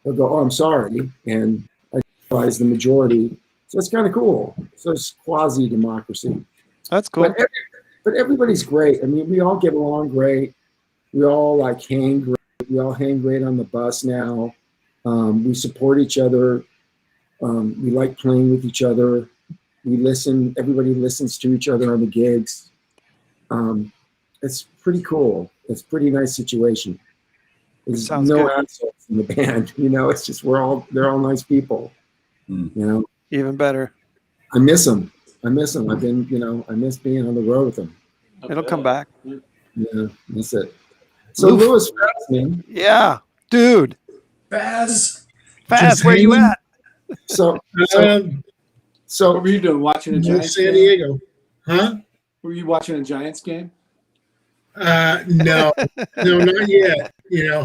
he'll go, oh, I'm sorry. And I advise the majority. So it's kind of cool. So it's quasi-democracy. That's cool. But everybody's great. I mean, we all get along great. We all hang great. We all hang great on the bus now. We support each other. We like playing with each other. We listen. Everybody listens to each other on the gigs. It's pretty cool. It's a pretty nice situation. There's Sounds no good. assholes in the band. It's just they're all nice people. Even better. I miss them. I've been, I miss being on the road with them. It'll come back. Yeah, that's it. So Louis Fassman. Yeah, dude. Baz. Fast, where you at? So What were you doing? Watching a Giants San game? Diego. Huh? Were you watching a Giants game? No, not yet.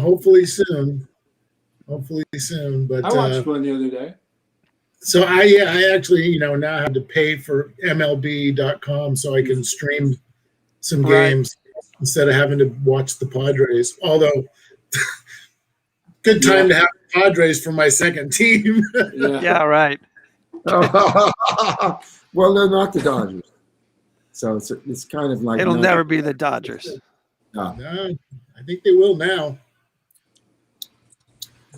Hopefully soon. But I watched one the other day. so I actually, now have to pay for MLB.com so I can stream some Right. games instead of having to watch the Padres. Although, good time to have the Padres for my second team. Yeah, right. Well, they're not the Dodgers. So it's kind of like It'll never be the Dodgers. No, I think they will now.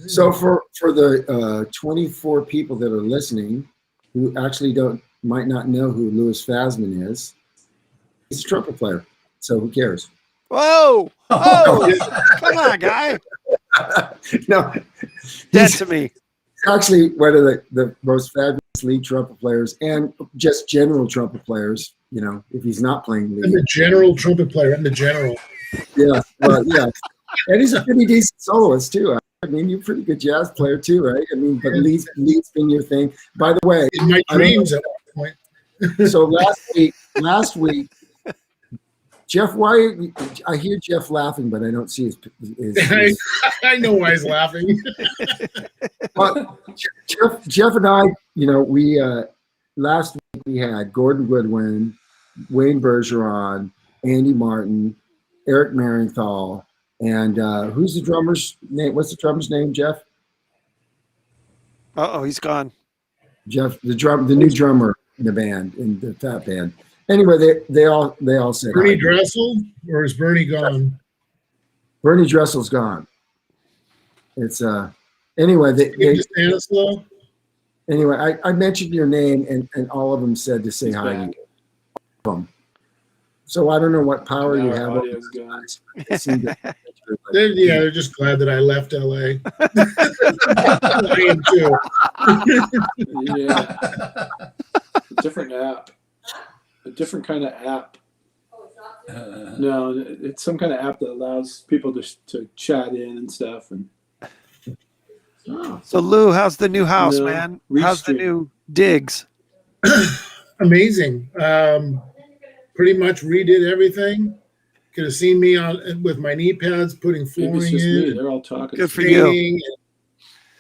So for the 24 people that are listening who actually might not know who Louis Fassman is, he's a trumpet player. So who cares? Whoa! Oh, come on, guy. No, Dead to me. actually one of the most fabulous lead trumpet players and just general trumpet players, if he's not playing I'm lead. the general trumpet player. I'm the general. Yeah, well, yeah. And he's a pretty decent soloist too. I mean, you're a pretty good jazz player too, right? I mean, but lead's been your thing. By the way, In my I don't dreams at one point. so last week, Jeff, I hear Jeff laughing, but I don't see his I know why he's laughing. But Jeff and I, we last week we had Gordon Goodwin, Wayne Bergeron, Andy Martin, Eric Marienthal, and who's the drummer's name? What's the drummer's name, Jeff? Uh-oh, he's gone. Jeff, the new drummer in the band, in the Fat Band. Anyway, they all said Bernie hi. Dressel, or is Bernie gone? Bernie Dressel's gone. It's anyway Steve Stanislaw? anyway I mentioned your name and all of them said to say hi to you. So I don't know what power you Now have our over audio's these gone. guys. It seemed that- They're just glad that I left LA. I am too. Yeah. A different app. A different kind of app. No, it's some kind of app that allows people to chat in and stuff. And So Lou, how's the new house, No, man? How's the Restream. new digs? Amazing. Pretty much redid everything. Could have seen me with my knee pads putting maybe it's flooring just me. in. They're all talking. Good for you. Painting.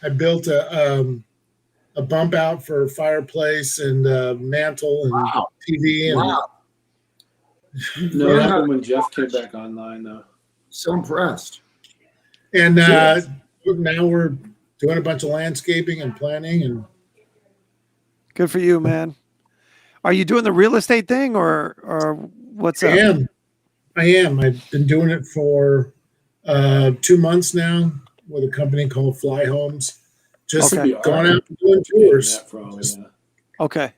I built a bump out for fireplace and mantle and Wow. TV. And Wow. No, it Yeah. happened when Jeff came back online, though. So impressed. And Yeah. now we're doing a bunch of landscaping and planning. And Good for you, man. Are you doing the real estate thing or what's up? I am. I've been doing it for 2 months now with a company called Fly Homes. Just Okay. gone out and doing tours. That for all, Just- yeah. Okay.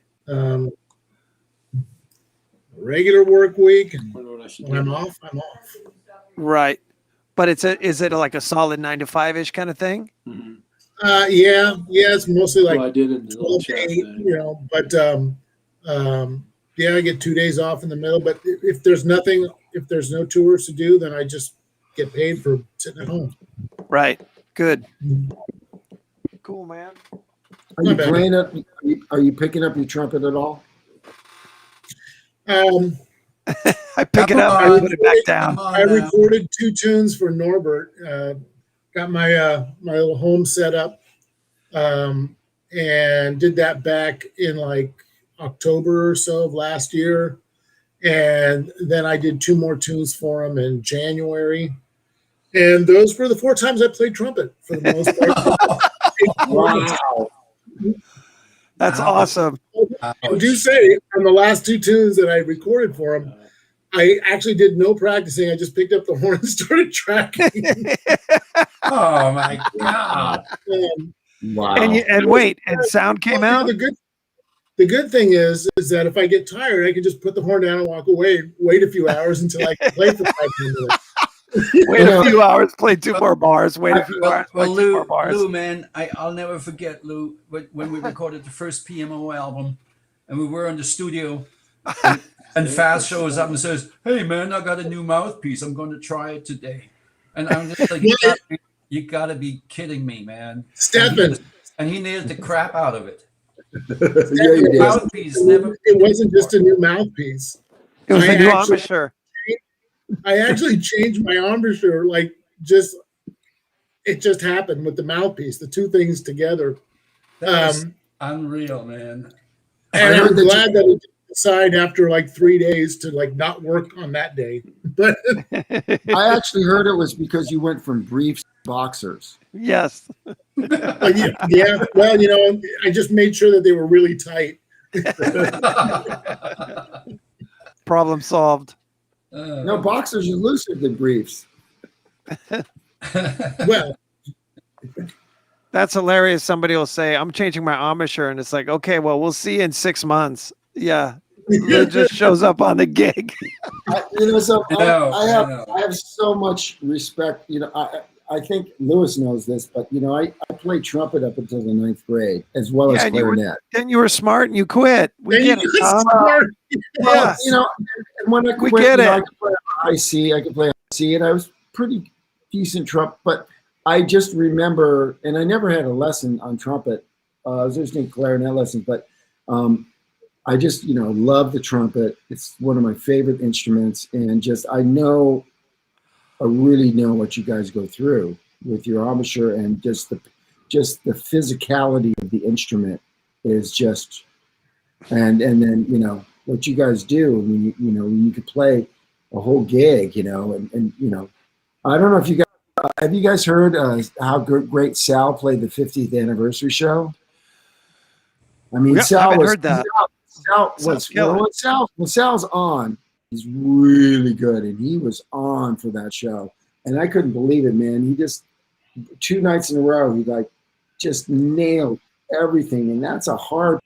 Regular work week, and Wonder what I should when I'm do. off, I'm off. Right. But is it like a solid 9 to 5-ish kind of thing? Mhm. Yeah, it's mostly like Well, I did in the little 12 to chat 8, thing. but yeah, I get 2 days off in the middle. But if there's no tours to do, then I just get paid for sitting at home. Right. Good. cool, man. Are you Not bad. playing up? Are you picking up your trumpet at all? I pick it up, I put it back down. I recorded 2 tunes for Norbert. Got my my little home set up, and did that back in like October or so of last year. And then I did 2 more tunes for him in January. And those were the 4 times I played trumpet for the most part. Wow. That's awesome. I do say on the last 2 tunes that I recorded for him, I actually did no practicing. I just picked up the horn and started tracking. Oh my God. Wow. And wait, and sound came out? The good thing is that if I get tired, I can just put the horn down and walk away, wait a few hours until I can play for 5 minutes. Wait a few hours, play 2 more bars. Wait a few hours, play 2 more bars. Lou, man, I'll never forget, Lou, when we recorded the first PMO album, and we were in the studio, and Fast shows up and says, "Hey, man, I got a new mouthpiece. I'm going to try it today." And I'm just like, you gotta be kidding me, man. Stefan. And he nailed the crap out of it. Yeah, you did. Mouthpiece never. It wasn't just a new mouthpiece. It was I a new actually- embouchure. I actually changed my embouchure, like it just happened with the mouthpiece, the 2 things together. That's unreal, man. And I I'm heard that glad that it decided after like 3 days to like not work on that day. But I actually heard it was because you went from briefs to boxers. Yes. yeah, well, I just made sure that they were really tight. Problem solved. No, boxers are looser than briefs. Well, That's hilarious. Somebody will say, "I'm changing my embouchure," and it's like, okay, well, we'll see you in 6 months. Yeah. It just shows up on the gig. I have so much respect. I think Lewis knows this, but I played trumpet up until the 9th grade as well as clarinet. Then you were smart and you quit. We get it, Tom. Well, Yeah. and when I quit, We get it. I could play IC, I could play IC, and I was pretty decent trumpet. But I just remember, and I never had a lesson on trumpet. I was just in clarinet lessons, but I just, love the trumpet. It's one of my favorite instruments, and I really know what you guys go through with your embouchure, and just the physicality of the instrument is just, and then what you guys do when you could play a whole gig, and I don't know if you guys have you guys heard how great Sal played the 50th anniversary show? I mean, I haven't heard that. When Sal's on, he's really good, and he was on for that show, and I couldn't believe it, man. He just 2 nights in a row, he just nailed everything, and that's a hard.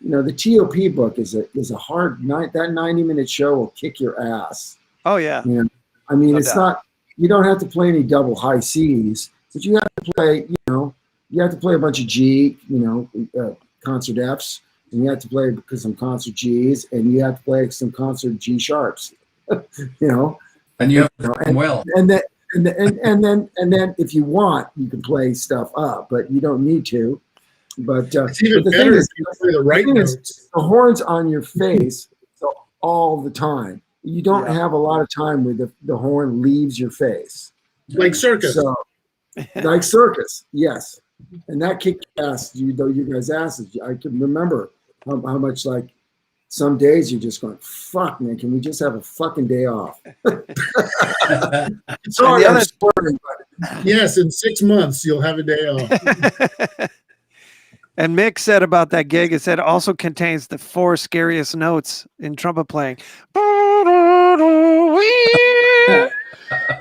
The TOP book is a hard night. That 90-minute show will kick your ass. Oh, yeah. I mean, No it's doubt. not. You don't have to play any double high C's, but you have to play. You have to play a bunch of G. Concert Fs. And you have to play some concert Gs, and you have to play some concert G sharps. And you have to perform well. And then if you want, you can play stuff up, but you don't need to. But it's even but the better thing if is, you play the right notes. the horn's on your face all the time. You don't have a lot of time where the horn leaves your face. Like circus. So, like circus, yes. And that kicked ass, you guys' asses. I can remember how much some days you're just going, fuck, man, can we just have a fucking day off? Sorry, I'm swearing, but Yes, in 6 months you'll have a day off. And Mick said about that gig, it said it also contains the 4 scariest notes in trumpet playing.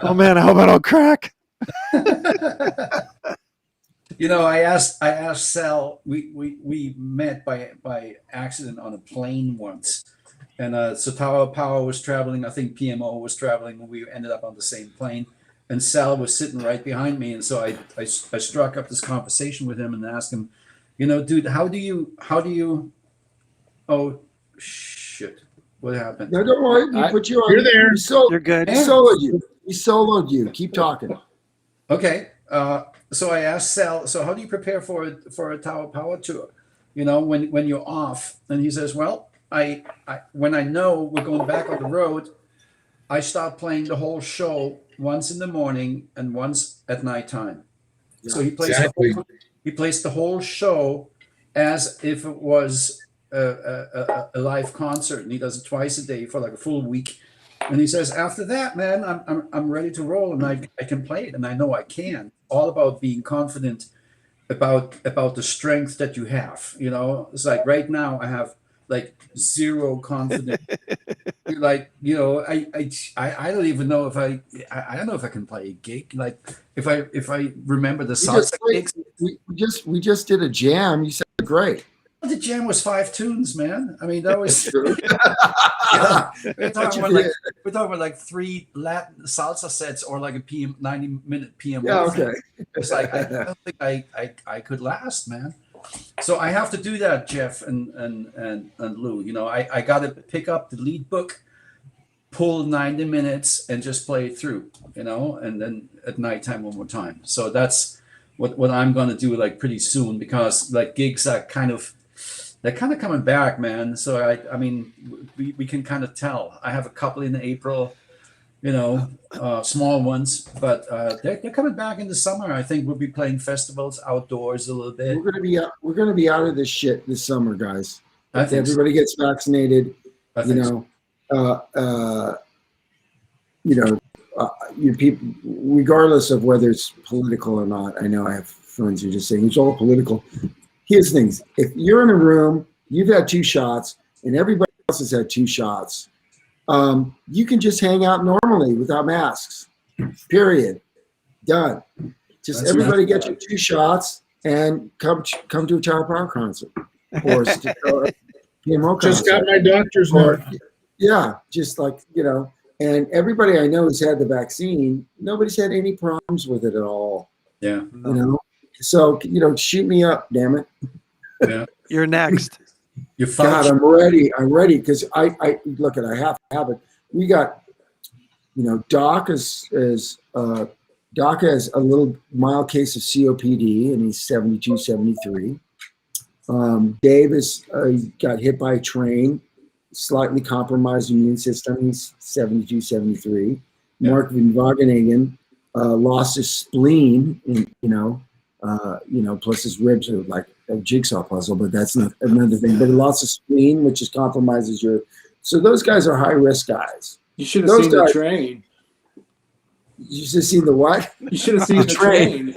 Oh man, I hope I don't crack. I asked Sal. We met by accident on a plane once, and so Tower Power was traveling. I think PMO was traveling, and we ended up on the same plane. And Sal was sitting right behind me, and so I struck up this conversation with him and asked him, dude, how do you? Oh shit! What happened? no, don't worry. We put you on. You're there. You're good. He soloed you. He soloed you. Keep talking. Okay. so I asked Sal, so how do you prepare for a Tower Power tour? You know, when you're off. And he says, well, I when I know we're going back on the road, I start playing the whole show once in the morning and once at nighttime. So Exactly. he plays the whole show as if it was a live concert, and he does it twice a day for like a full week. And he says, after that, man, I'm ready to roll, and I can play it, and I know I can. All about being confident about the strength that you have. You know, it's like right now I have like zero confidence. Like, you know, I don't even know if I don't know if I can play a gig. Like if I remember the salsa gigs. We just did a jam. You said great. The jam was 5 tunes, man. I mean, that was True. we're talking about like 3 Latin salsa sets or like a 90-minute PMO. Yeah, okay. It's like I don't think I could last, man. So I have to do that, Jeff and Lou. You know, I got to pick up the lead book, pull 90 minutes, and just play it through. You know, and then at nighttime one more time. So that's what I'm gonna do like pretty soon, because like gigs are they're kind of coming back, man. So I mean, we can kind of tell. I have a couple in April, you know, small ones, but they're coming back in the summer. I think we'll be playing festivals outdoors a little bit. We're gonna be out of this shit this summer, guys. I think Everybody gets vaccinated. You people, regardless of whether it's political or not. I know I have friends who just saying it's all political. Here's things: if you're in a room, you've had 2 shots, and everybody else has had 2 shots, you can just hang out normally without masks. Period. Done. Just That's everybody nice. get your 2 shots and come to a Tower Power concert or PMO concert. Just got my doctor's note. Yeah, just like, you know, and everybody I know has had the vaccine. Nobody's had any problems with it at all. Yeah. You know, so, you know, shoot me up, damn it. Yeah. You're next. You God, I'm ready. Because I look at, I have to have it. We got, you know, Doc has a little mild case of COPD, and he's 72, 73. Dave is got hit by a train, slightly compromised immune system. He's 72, 73. Yeah. Mark Van Wageningen lost his spleen, plus his ribs are like a jigsaw puzzle, but that's not another thing. But he lost his spleen, which is compromises your. So those guys are high risk guys. You should have seen the train. You should have seen the what? You should have seen the train.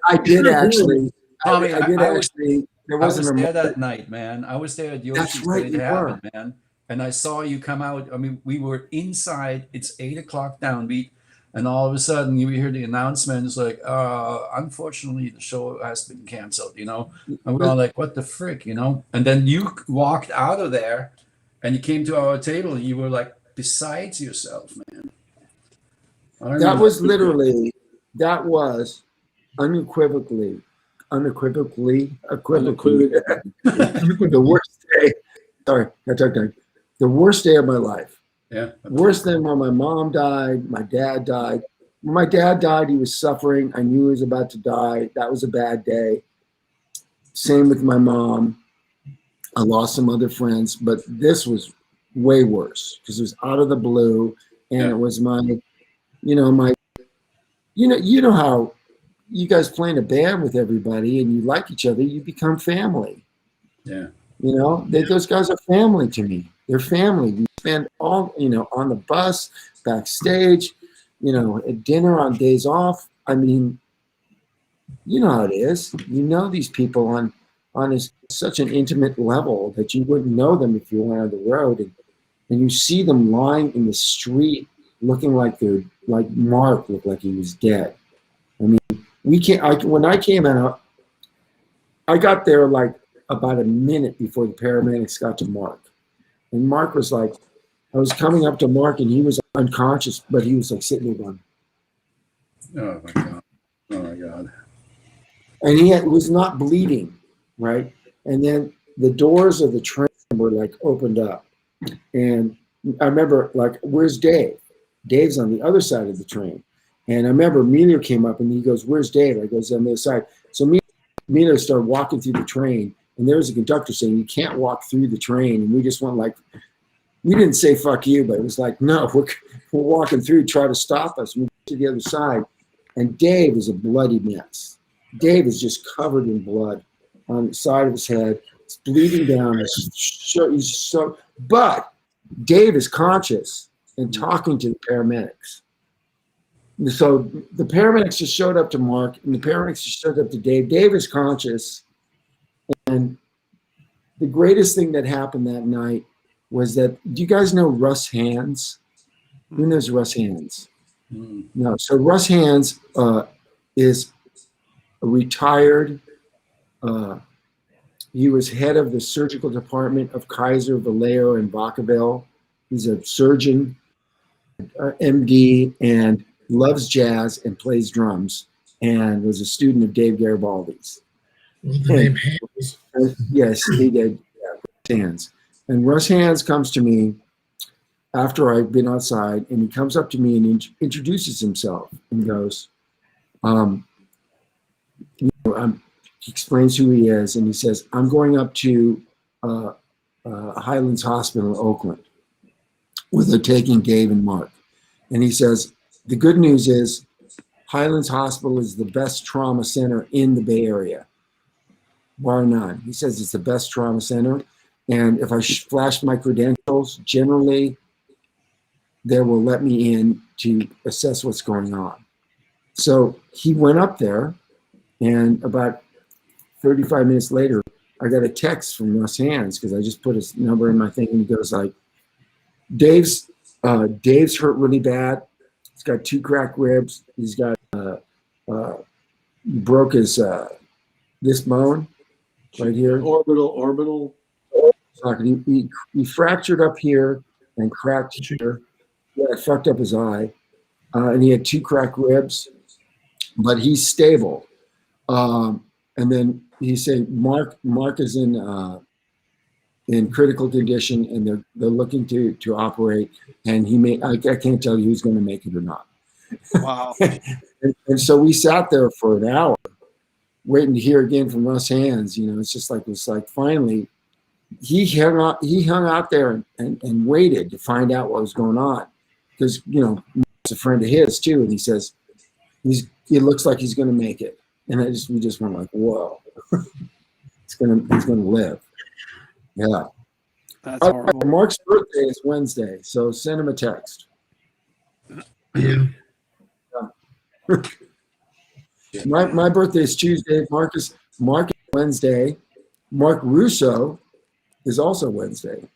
I did actually. Tommy, I did actually. There wasn't I was a there that night, man. I was there at Yoshi's. That's right, when it you happened, man. And I saw you come out. I mean, we were inside. It's 8 o'clock downbeat, and all of a sudden you hear the announcement. It's like, unfortunately, the show has been canceled. You know, and we're all like, what the frick, you know? And then you walked out of there, and you came to our table, and you were like besides yourself, man. That was unequivocally the worst day. Sorry, I took that. The worst day of my life. Yeah. Worse than when my mom died, my dad died. When my dad died, he was suffering. I knew he was about to die. That was a bad day. Same with my mom. I lost some other friends, but this was way worse because it was out of the blue, and it was you know how you guys play in a band with everybody and you like each other, you become family. Yeah. You know, those guys are family to me. They're family. We spend all, on the bus, backstage, at dinner, on days off. I mean, you know how it is. You know these people on such an intimate level that you wouldn't know them if you went on the road. And you see them lying in the street looking like like Mark looked like he was dead. I mean, when I came out, I got there like about a minute before the paramedics got to Mark. And Mark was like, I was coming up to Mark and he was unconscious, but he was like sitting there going, Oh my God. Oh my God. and he was not bleeding, right? And then the doors of the train were like opened up. And I remember like, where's Dave? Dave's on the other side of the train. And I remember Emilio came up and he goes, "Where's Dave?" I goes, "On the other side." So Emilio started walking through the train, and there was a conductor saying, "You can't walk through the train." And we just went like, we didn't say "fuck you," but it was like, "No, we're walking through, try to stop us." We went to the other side, and Dave is a bloody mess. Dave is just covered in blood on the side of his head. It's bleeding down. But Dave is conscious and talking to the paramedics. So the paramedics just showed up to Mark, and the paramedics just showed up to Dave. Dave is conscious. And the greatest thing that happened that night was that, do you guys know Russ Hands? Who knows Russ Hands? No. So Russ Hands is a retired, he was head of the surgical department of Kaiser, Vallejo, and Vacaville. He's a surgeon, MD, and loves jazz and plays drums, and was a student of Dave Garibaldi's. Well, the name Hands. Yes, he did. Yeah, Hands. And Russ Hands comes to me after I've been outside, and he comes up to me and introduces himself and goes, he explains who he is, and he says, "I'm going up to Highlands Hospital in Oakland where they're taking Dave and Mark." And he says, "The good news is Highlands Hospital is the best trauma center in the Bay Area, bar none." He says it's the best trauma center. And if I flash my credentials, generally they will let me in to assess what's going on. So he went up there, and about 35 minutes later, I got a text from Russ Hands, because I just put his number in my thing, and he goes like, Dave's hurt really bad. He's got 2 cracked ribs. He's got broke his this bone right here. Orbital. He fractured up here and cracked here. Yeah, fucked up his eye, and he had 2 cracked ribs, but he's stable. And then he said Mark is in critical condition, and they're looking to operate, and I can't tell you who's going to make it or not. Wow. and so we sat there for an hour waiting to hear again from Russ Hands. It's like finally he hung out there and waited to find out what was going on, because Mark's a friend of his too, and he says it looks like he's going to make it, and we just went like, whoa. he's gonna live. Yeah. That's horrible. Mark's birthday is Wednesday, so send him a text. Yeah. My birthday is Tuesday. Mark is Wednesday. Mark Russo is also Wednesday.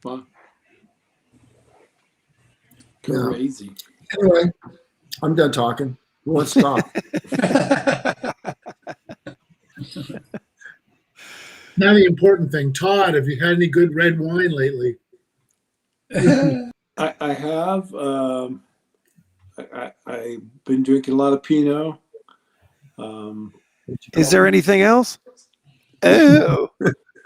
Wow. Yeah. Crazy. Anyway, I'm done talking. Who wants to talk? Now the important thing, Todd, have you had any good red wine lately? I have. I've been drinking a lot of Pinot. Is there anything else? Oh,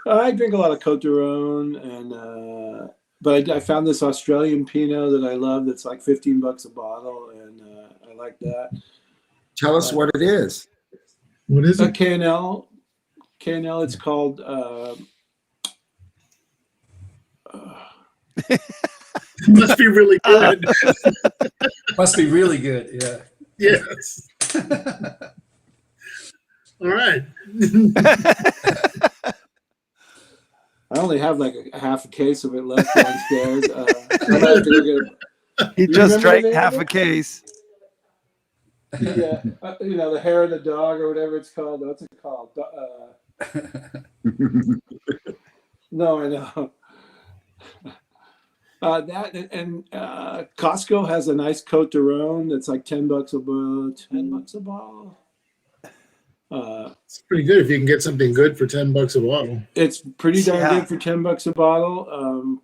I drink a lot of Côte d'Aron, but I found this Australian Pinot that I love. That's like $15 a bottle, and I like that. Tell us what it is. What is it? K&L. It's called. Must be really good. Must be really good. Yeah. Yes. All right. I only have like a half a case of it left downstairs. I might have to go get he You just remember drank the name half of a it? case. Yeah, the hair of the dog or whatever it's called. What's it called? No, I know. That and Costco has a nice Côte d'Aron that's like $10 a bottle. $10 a bottle. It's pretty good if you can get something good for $10 a bottle. It's pretty darn Yeah. good for $10 a bottle.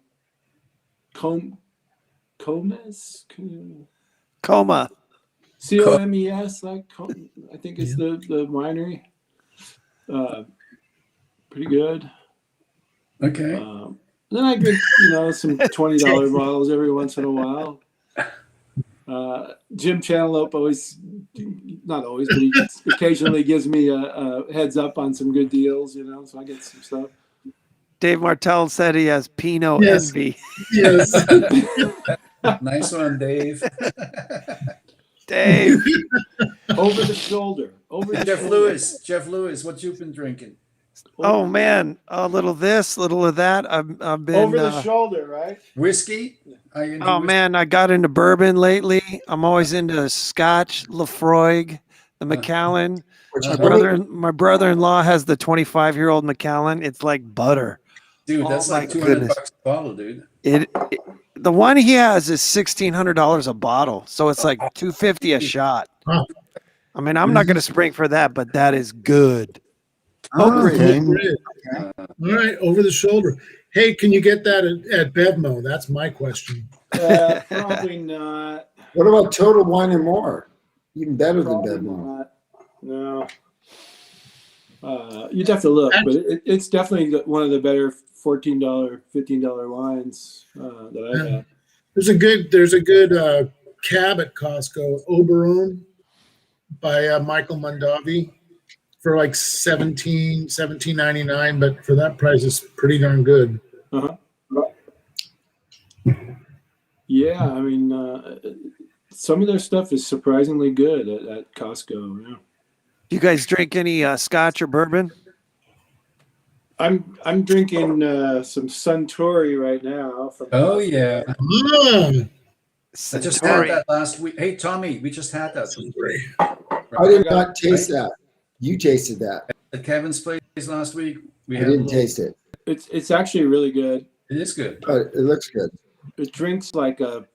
Comes. Coma. COMES, like I think it's the winery. Pretty good. Okay. Then I drink, some $20 bottles every once in a while. Jim Chantelope always, not always, but he occasionally gives me a heads up on some good deals, you know, so I get some stuff. Dave Martel said he has Pinot Yes. envy. Yes. Nice one, Dave. Dave. Over the shoulder. Over the Jeff shoulder. Lewis. Jeff Lewis, what you been drinking? Oh man, a little of this, little of that. I've been Over the shoulder, right? Whiskey? Are you into Oh whiskey? man, I got into bourbon lately. I'm always into Scotch, Lafroig, the Macallan. My brother-in-law has the 25-year-old Macallan. It's like butter. Dude, Oh that's my like $200 goodness. a bottle, dude. The one he has is $1,600 a bottle, so it's like $250 a shot. Wow. I mean, I'm not going to spring for that, but that is good. Oh, okay. Great. All right, over the shoulder. Hey, can you get that at Bevmo? That's my question. Probably not. What about Total Wine and More? Even better than Probably Bedmore. not. No. You'd have to look, but it's definitely one of the better $14, $15 wines that I've had. There's a good cab at Costco, Oberon by Michael Mondavi for like $17.99, but for that price, it's pretty darn good. Uh-huh. Yeah, I mean, some of their stuff is surprisingly good at Costco. Yeah. Do you guys drink any Scotch or bourbon? I'm drinking some Suntory right now. From Oh, yeah. Ah, I just had that last week. Hey, Tommy, we just had that. I did not taste that. You tasted that. At Kevin's place last week. I didn't taste it. It's actually really good. It is good. But it looks good. It drinks like a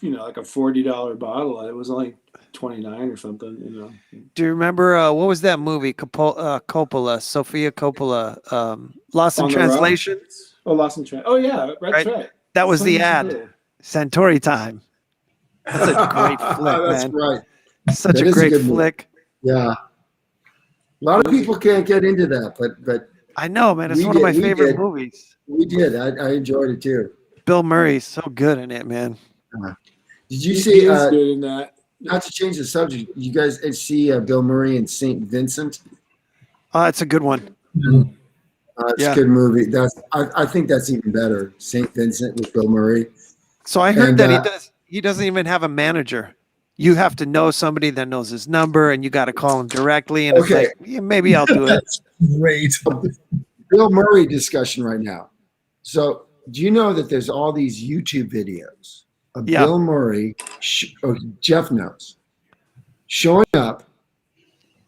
$40 bottle. It was only 29 or something. You know. Do you remember what was that movie? Coppola, Sofia Coppola, Lost in On the Rock? Translation. Oh, Lost in Translation. Oh yeah, that's right. That was the ad. Suntory. Santori time. That's a great flick, That's man. right. Such That a is a great good movie. flick. Yeah. A lot of people can't get into that, but I know, man. It's We one of my did- we favorite did. movies. we did. I enjoyed it too. Bill Murray's so good in it, man. Did you He see? is good in that. Not to change the subject, you guys see Bill Murray in St. Vincent? Oh, it's a good one. It's Yeah. a good movie. I think that's even better. St. Vincent with Bill Murray. So I heard And, that he doesn't even have a manager. You have to know somebody that knows his number, and you got to call him directly. And Okay. it's like, yeah, maybe I'll do it. that's great. Bill Murray discussion right now. So, do you know that there's all these YouTube videos of Yeah. Bill Murray, Jeff knows, showing up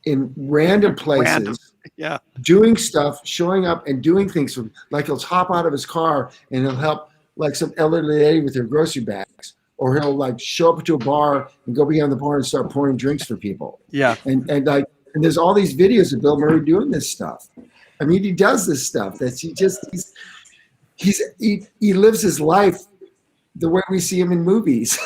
in random places, Random. Yeah. doing stuff, showing up and doing things. Like he'll hop out of his car and he'll help like some elderly lady with their grocery bags, or he'll like show up to a bar and go behind the bar and start pouring drinks for people. Yeah. And there's all these videos of Bill Murray doing this stuff. I mean, he does this stuff. He lives his life the way we see him in movies.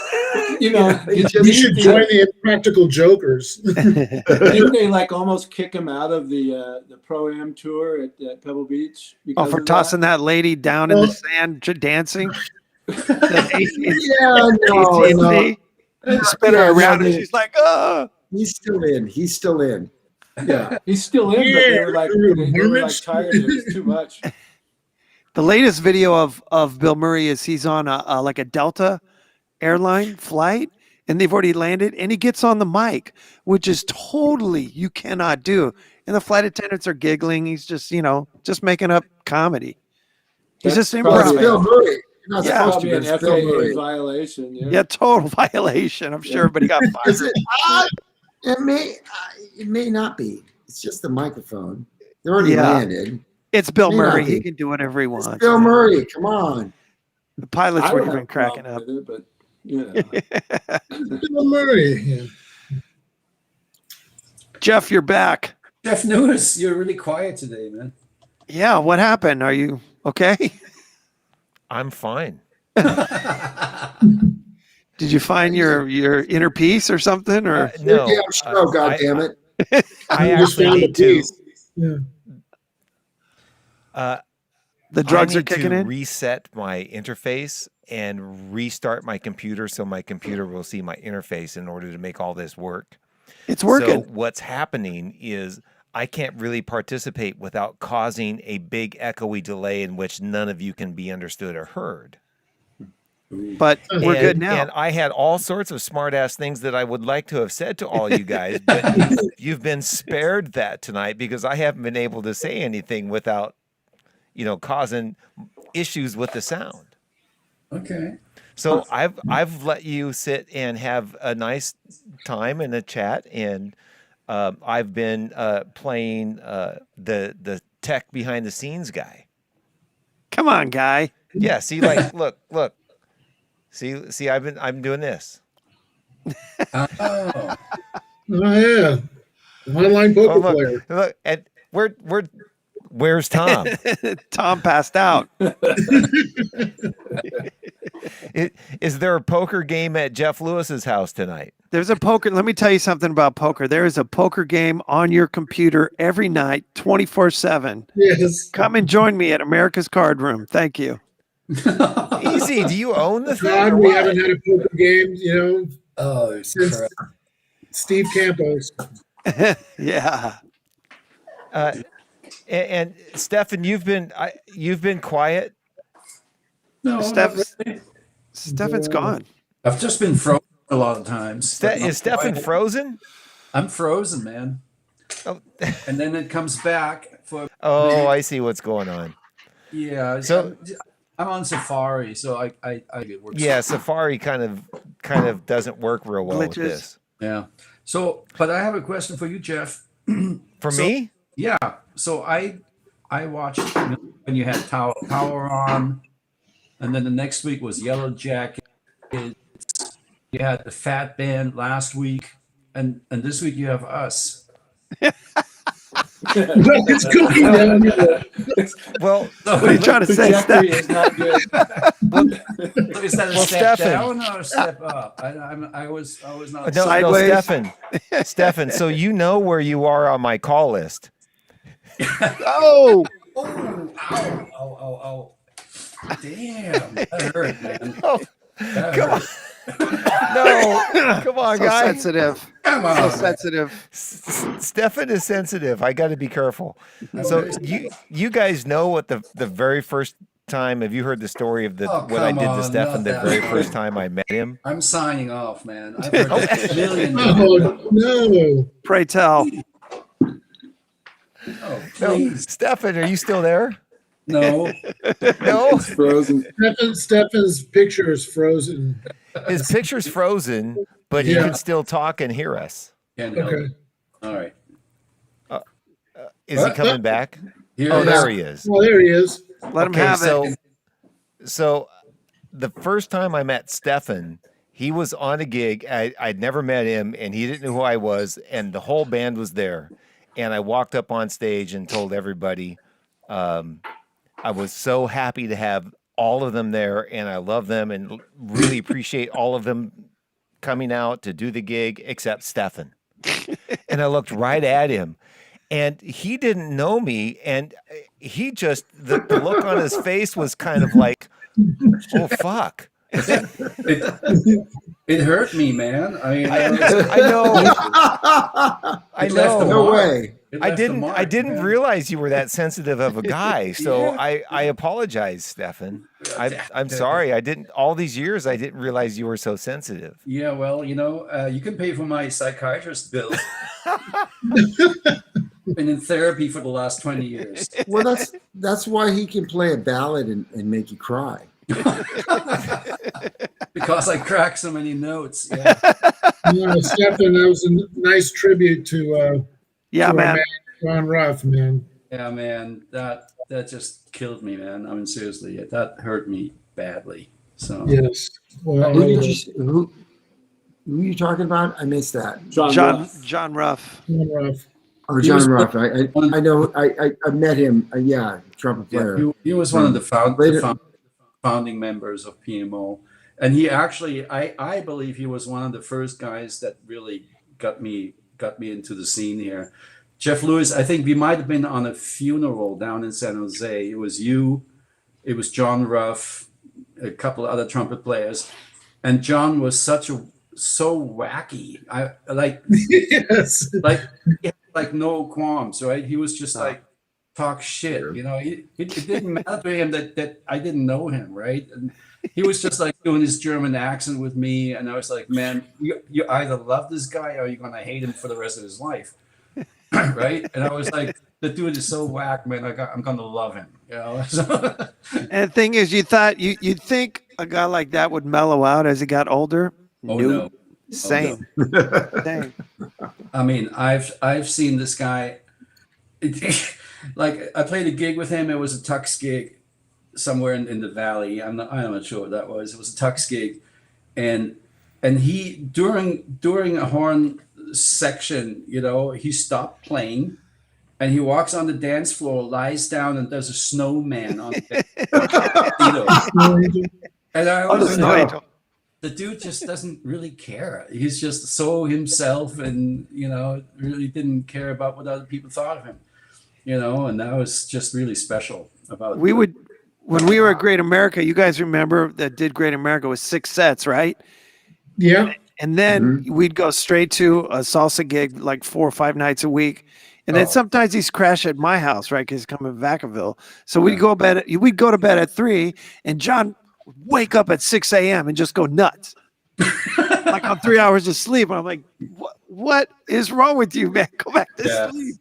You know, He just- You should join the Impractical Jokers. didn't they like almost kick him out of the Pro-Am tour at Pebble Beach? Oh, because for of tossing that lady down in the sand, dancing. Yeah, no. Spin her around, and she's like, "Oh." He's still in. He's still in. that? Yeah, he's still in, but they were like tired. It was too much. The latest video of Bill Murray is he's on like a Delta airline flight, and they've already landed, and he gets on the mic, which is totally you cannot do. And the flight attendants are giggling. He's just just making up comedy. He's That's just probably It's improv. Bill Murray. You're not Yeah. supposed to, Probably but an it's Bill FAA Murray. violation. Yeah. Yeah, total violation. I'm sure everybody got Is fired. it? It may not be. It's just the microphone. They're already Yeah. landed. It's Bill May not Murray. be. He can do whatever he wants. It's Bill Murray. Come on. The pilots I were don't have even a cracking problem up. with it, but yeah. Bill Murray. Yeah. Jeff, you're back. Jeff Lewis, you're really quiet today, man. Yeah, what happened? Are you okay? I'm fine. Did you find your inner peace or something? Or No, Damn show, God damn it. I You just actually found a need to. piece. Yeah. the drugs I are need kicking to in? reset my interface, and restart my computer so my computer will see my interface in order to make all this work. It's working. So what's happening is I can't really participate without causing a big echoey delay in which none of you can be understood or heard. But we're good now. And I had all sorts of smart ass things that I would like to have said to all you guys, but you've been spared that tonight because I haven't been able to say anything without, causing issues with the sound. Okay. So I've let you sit and have a nice time in a chat, and I've been playing the tech behind the scenes guy. Come on, guy. Yeah. See, look. See, I'm doing this. Oh. Oh yeah, online poker player. Look, and where's Tom? Tom passed out. Is there a poker game at Jeff Lewis's house tonight? There's a poker. Let me tell you something about poker. There is a poker game on your computer every night, 24/7. Yes. Come and join me at America's Card Room. Thank you. Easy. Do you own the thing? God, Or we what? haven't had a poker game, Oh, since crap. Steve Campos. Yeah. And Stefan, you've been quiet. No, Steph- not really. Stefan's gone. I've just been frozen a lot of times. but not Is Stefan quite. frozen? I'm frozen, man. Oh. And then it comes back for Oh, I see what's going on. yeah. So- I'm on Safari, so I it works. Yeah, Safari kind of doesn't work real well with Glitches. this. Yeah. So, but I have a question for you, Jeff. For So- me? Yeah. So I watched when you had Power on, and then the next week was Yellow Jacket. You had the Fat Band last week, and this week you have us. It's cooking down here. Well, What are you trying to say, Trajectory Steph? is not good. Is that a Well, step Stefan. down or a step up? I was not. no, Sideways. Stefan. So you know where you are on my call list. Oh, Oh, ow, ow, ow, ow. Damn, that hurt, man. Oh, That come on. hurt. No, come on, so guys. sensitive. Come So on. sensitive. Stefan is sensitive. I got to be careful. So you guys know what the very first time, have you heard the story of Oh, what I come did to on, Stefan not the that very one. first time I met him? I'm signing off, man. I've heard that a million Oh no! Pray tell. Oh, No, please. Stefan, are you still there? No. No, It's frozen. Stefan's picture is frozen. his picture's frozen, but he Yeah. can still talk and hear us. Can't help Okay. it. All right. Is he coming back? Here Oh, it there is. he is. Well, there he is. Let him Okay, have it. so the first time I met Stefan, he was on a gig. I'd never met him, and he didn't know who I was, and the whole band was there. And I walked up on stage and told everybody I was so happy to have all of them there, and I love them and really appreciate all of them coming out to do the gig, except Stefan. And I looked right at him, and he didn't know me, and he just the look on his face was kind of like, oh fuck. It hurt me, man. I mean, I know. I It left know. a No mark. way. It I left a didn't mark, man. realize you were that sensitive of a guy. So Yeah. I apologize, Stefan. I'm sorry. All these years I didn't realize you were so sensitive. Yeah, well, you can pay for my psychiatrist bill. Been in therapy for the last 20 years. Well, that's why he can play a ballad and make you cry. Because I cracked so many notes. Yeah. Stefan, that was a nice tribute to Yeah, our man. John Ruff, man. Yeah, man, that just killed me, man. I mean, seriously, that hurt me badly. So Yes. Well, Who did who are you talking about? I missed that. John John Ruff. John Ruff. John Ruff. Oh, He John was- Ruff. I know. I met him. Yeah, trumpet player. yeah, he was one of the Later- founding members of PMO, and he actually, I believe he was one of the first guys that really got me into the scene here. Jeff Lewis, I think we might have been on a funeral down in San Jose. It was you, it was John Ruff, a couple of other trumpet players, and John was so wacky. I like Yes. like no qualms, right? He was just like talk shit, you know. It didn't matter to him that I didn't know him, right? And he was just like doing his German accent with me, and I was like, man, you either love this guy or you're gonna hate him for the rest of his life, right? And I was like, the dude is so whack, man. I'm gonna love him, you know. And the thing is, you'd think a guy like that would mellow out as he got older. Oh Nope. no. Same. Same. I mean, I've seen this guy. Like I played a gig with him. It was a tux gig somewhere in the valley. I'm not sure what that was. It was a tux gig, and he during a horn section, you know, he stopped playing, and he walks on the dance floor, lies down, and does a snowman on the and I was like, the dude just doesn't really care. He's just so himself, and you know, really didn't care about what other people thought of him. You know, and that was just really special about. We would, when we were at Great America, you guys remember that did Great America was 6 sets, right? Yeah. And then we'd go straight to a salsa gig like 4 or 5 nights a week. And then sometimes he's crash at my house, right? Because he's coming to Vacaville. So we'd go to bed at 3, and John would wake up at 6 a.m. and just go nuts. Like on 3 hours of sleep. And I'm like, what is wrong with you, man? Go back to sleep.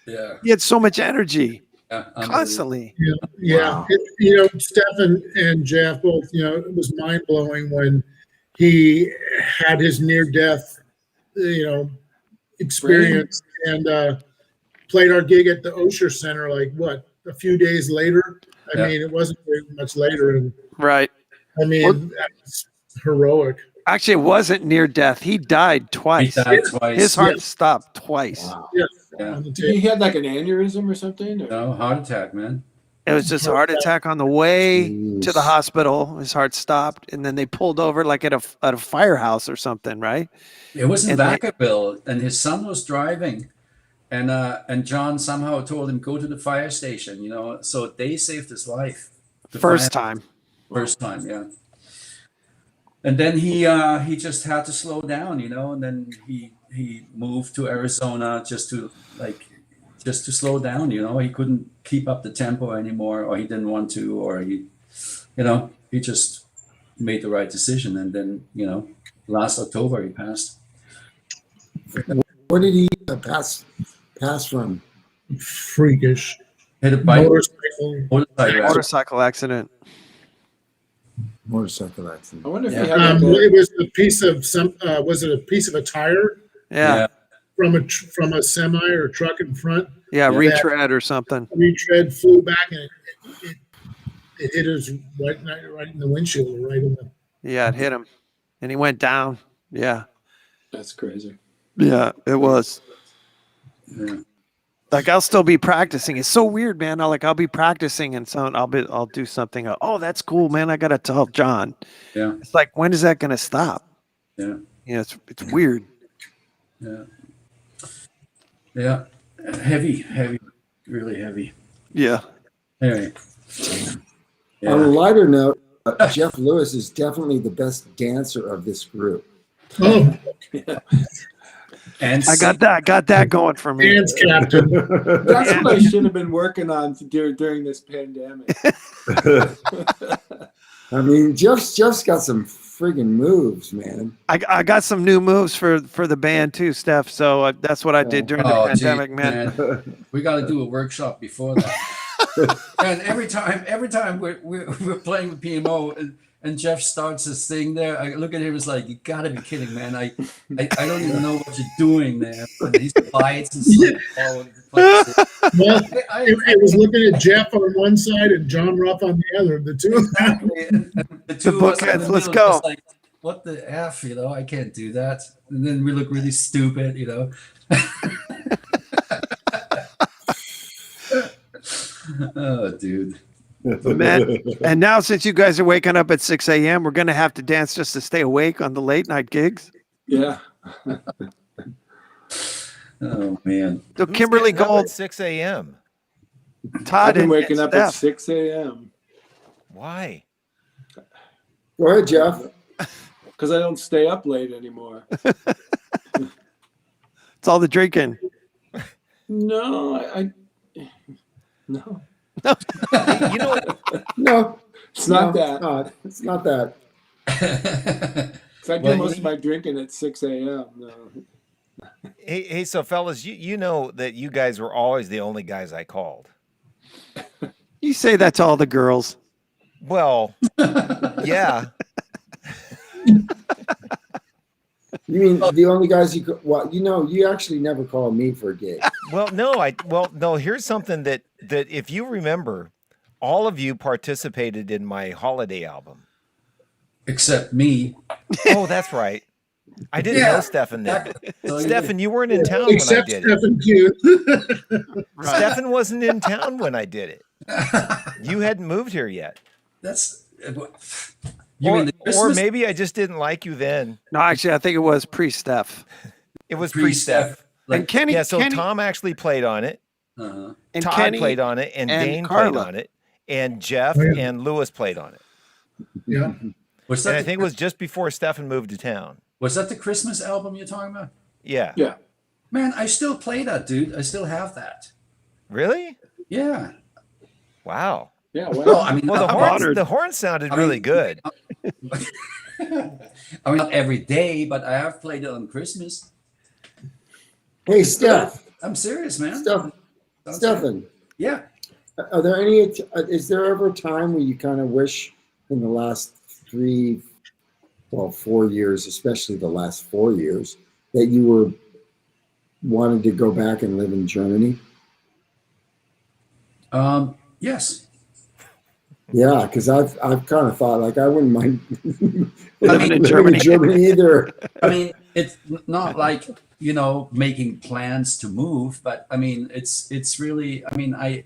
Yeah. He had so much energy Yeah, constantly. Yeah. You know, Stefan and Jeff both, you know, it was mind blowing when he had his near death, you know, experience and played our gig at the Osher Center, like what, a few days later? I mean, it wasn't very much later. And Right. I mean, that's heroic. Actually, it wasn't near death. He died twice. He died twice. His heart stopped twice. Wow. Yeah. Yeah. He had like an aneurysm or something? Or? No, heart attack, man. It was just a heart attack on the way to the hospital. His heart stopped, and then they pulled over like at a firehouse or something, right? It was in And Vacaville, and his son was driving, and John somehow told him go to the fire station. You know, so they saved his life. First time. First time, yeah. And then he just had to slow down, you know, and then he moved to Arizona just to slow down, you know. He couldn't keep up the tempo anymore, or he didn't want to, or he just made the right decision. And then, you know, last October he passed. Where did he pass from? Freakish. Hit a bike. Motorcycle accident. Motorcycle accident. I wonder if he had like It was a piece of was it a piece of a tire Yeah. from a semi or truck in front? Yeah, retread or something. Retread flew back and it hit us right in the windshield, right in the. Yeah, it hit him, and he went down. Yeah. That's crazy. Yeah, it was. Yeah. Like I'll still be practicing. It's so weird, man. I'll be practicing, and so I'll do something. Oh, that's cool, man. I gotta tell John. Yeah. It's like, when is that gonna stop? Yeah. You know, it's weird. Yeah. Yeah. Heavy, really heavy. Yeah. Anyway. On a Yeah. lighter note, Jeff Lewis is definitely the best dancer of this group. Oh, And I got that going for me. dance captain. That's what I should have been working on during this pandemic. I mean, Jeff's got some friggin' moves, man. I got some new moves for the band too, Steph. So that's what I did during the pandemic, man. We got to do a workshop before that. And every time we're playing with PMO and Jeff starts this thing there, I look at him, it's like, you got to be kidding, man. I don't even know what you're doing there. And these lights and stuff all over the place. Well, it was looking at Jeff on one side and John Ruff on the other. The two of them. And the two of us in bookends, the let's middle, go. just like, what the F, you know, I can't do that. And then we look really stupid, you know. Oh, dude. Man, and now since you guys are waking up at 6 a.m., we're gonna have to dance just to stay awake on the late night gigs. Yeah. Oh, man. So Who's Kimberly getting up Gold, at 6 a.m. I've Todd, been and waking up at Steph. 6 a.m. Why? Go ahead, Jeff. Because I don't stay up late anymore. It's all the drinking. No, no. You know what? No, It's not no, that. It's not that. 'Cause I do Well, most of my drinking at 6 a.m. No. Hey, so fellas, you know that you guys were always the only guys I called. You say that to all the girls. Well, yeah. You mean the only guys you could, well, you actually never called me for a gig. Well, no. Here's something that if you remember, all of you participated in my holiday album. Except me. Oh, that's right. I didn't know Stefan then. So Stefan, you weren't in town when I Except did Stefan Kearn. it. Stefan wasn't in town when I did it. You hadn't moved here yet. That's you mean the Or Christmas maybe I just didn't like you then. No, actually, I think it was pre-Steph. It was pre-Steph? pre-Steph. And Kenny, Yeah, so Kenny, Tom actually played on it. Uh-huh. and Todd Kenny played on it, and Dane Carla. played on it, and Jeff Oh, yeah. and Lewis played on it. Yeah. Was And that I think it was just before Stefan moved to town. was that the Christmas album you're talking about? Yeah. Yeah. Man, I still play that, dude. I still have that. Really? Yeah. Wow. Yeah. Well, Well, I mean, Well, not, the horn sounded I mean- really good. I mean, not every day, but I have played it on Christmas. Hey, Steph, I'm serious, man. Stefan, Yeah. are there is there ever a time where you kind of wish in the last 4 years, especially the last 4 years, that you were wanted to go back and live in Germany? Yes. Yeah, because I've kind of thought like I wouldn't mind Living in living Germany. either. I mean, it's not like, making plans to move, but I mean, it's really, I mean,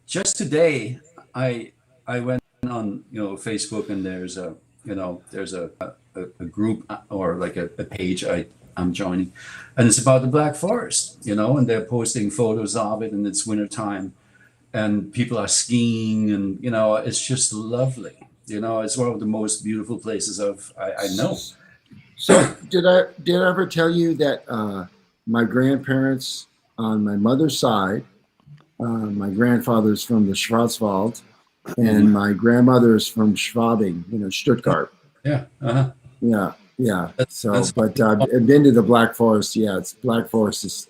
just today, I went on, Facebook, and there's a group or like a page I'm joining, and it's about the Black Forest, and they're posting photos of it, and it's wintertime, and people are skiing, and it's just lovely. It's one of the most beautiful places I know. So did I ever tell you that my grandparents on my mother's side, my grandfather's from the Schwarzwald, and my grandmother's from Schwabing, Stuttgart. Yeah. Uh-huh. Yeah. That's- But I've been to the Black Forest. Yeah, Black Forest is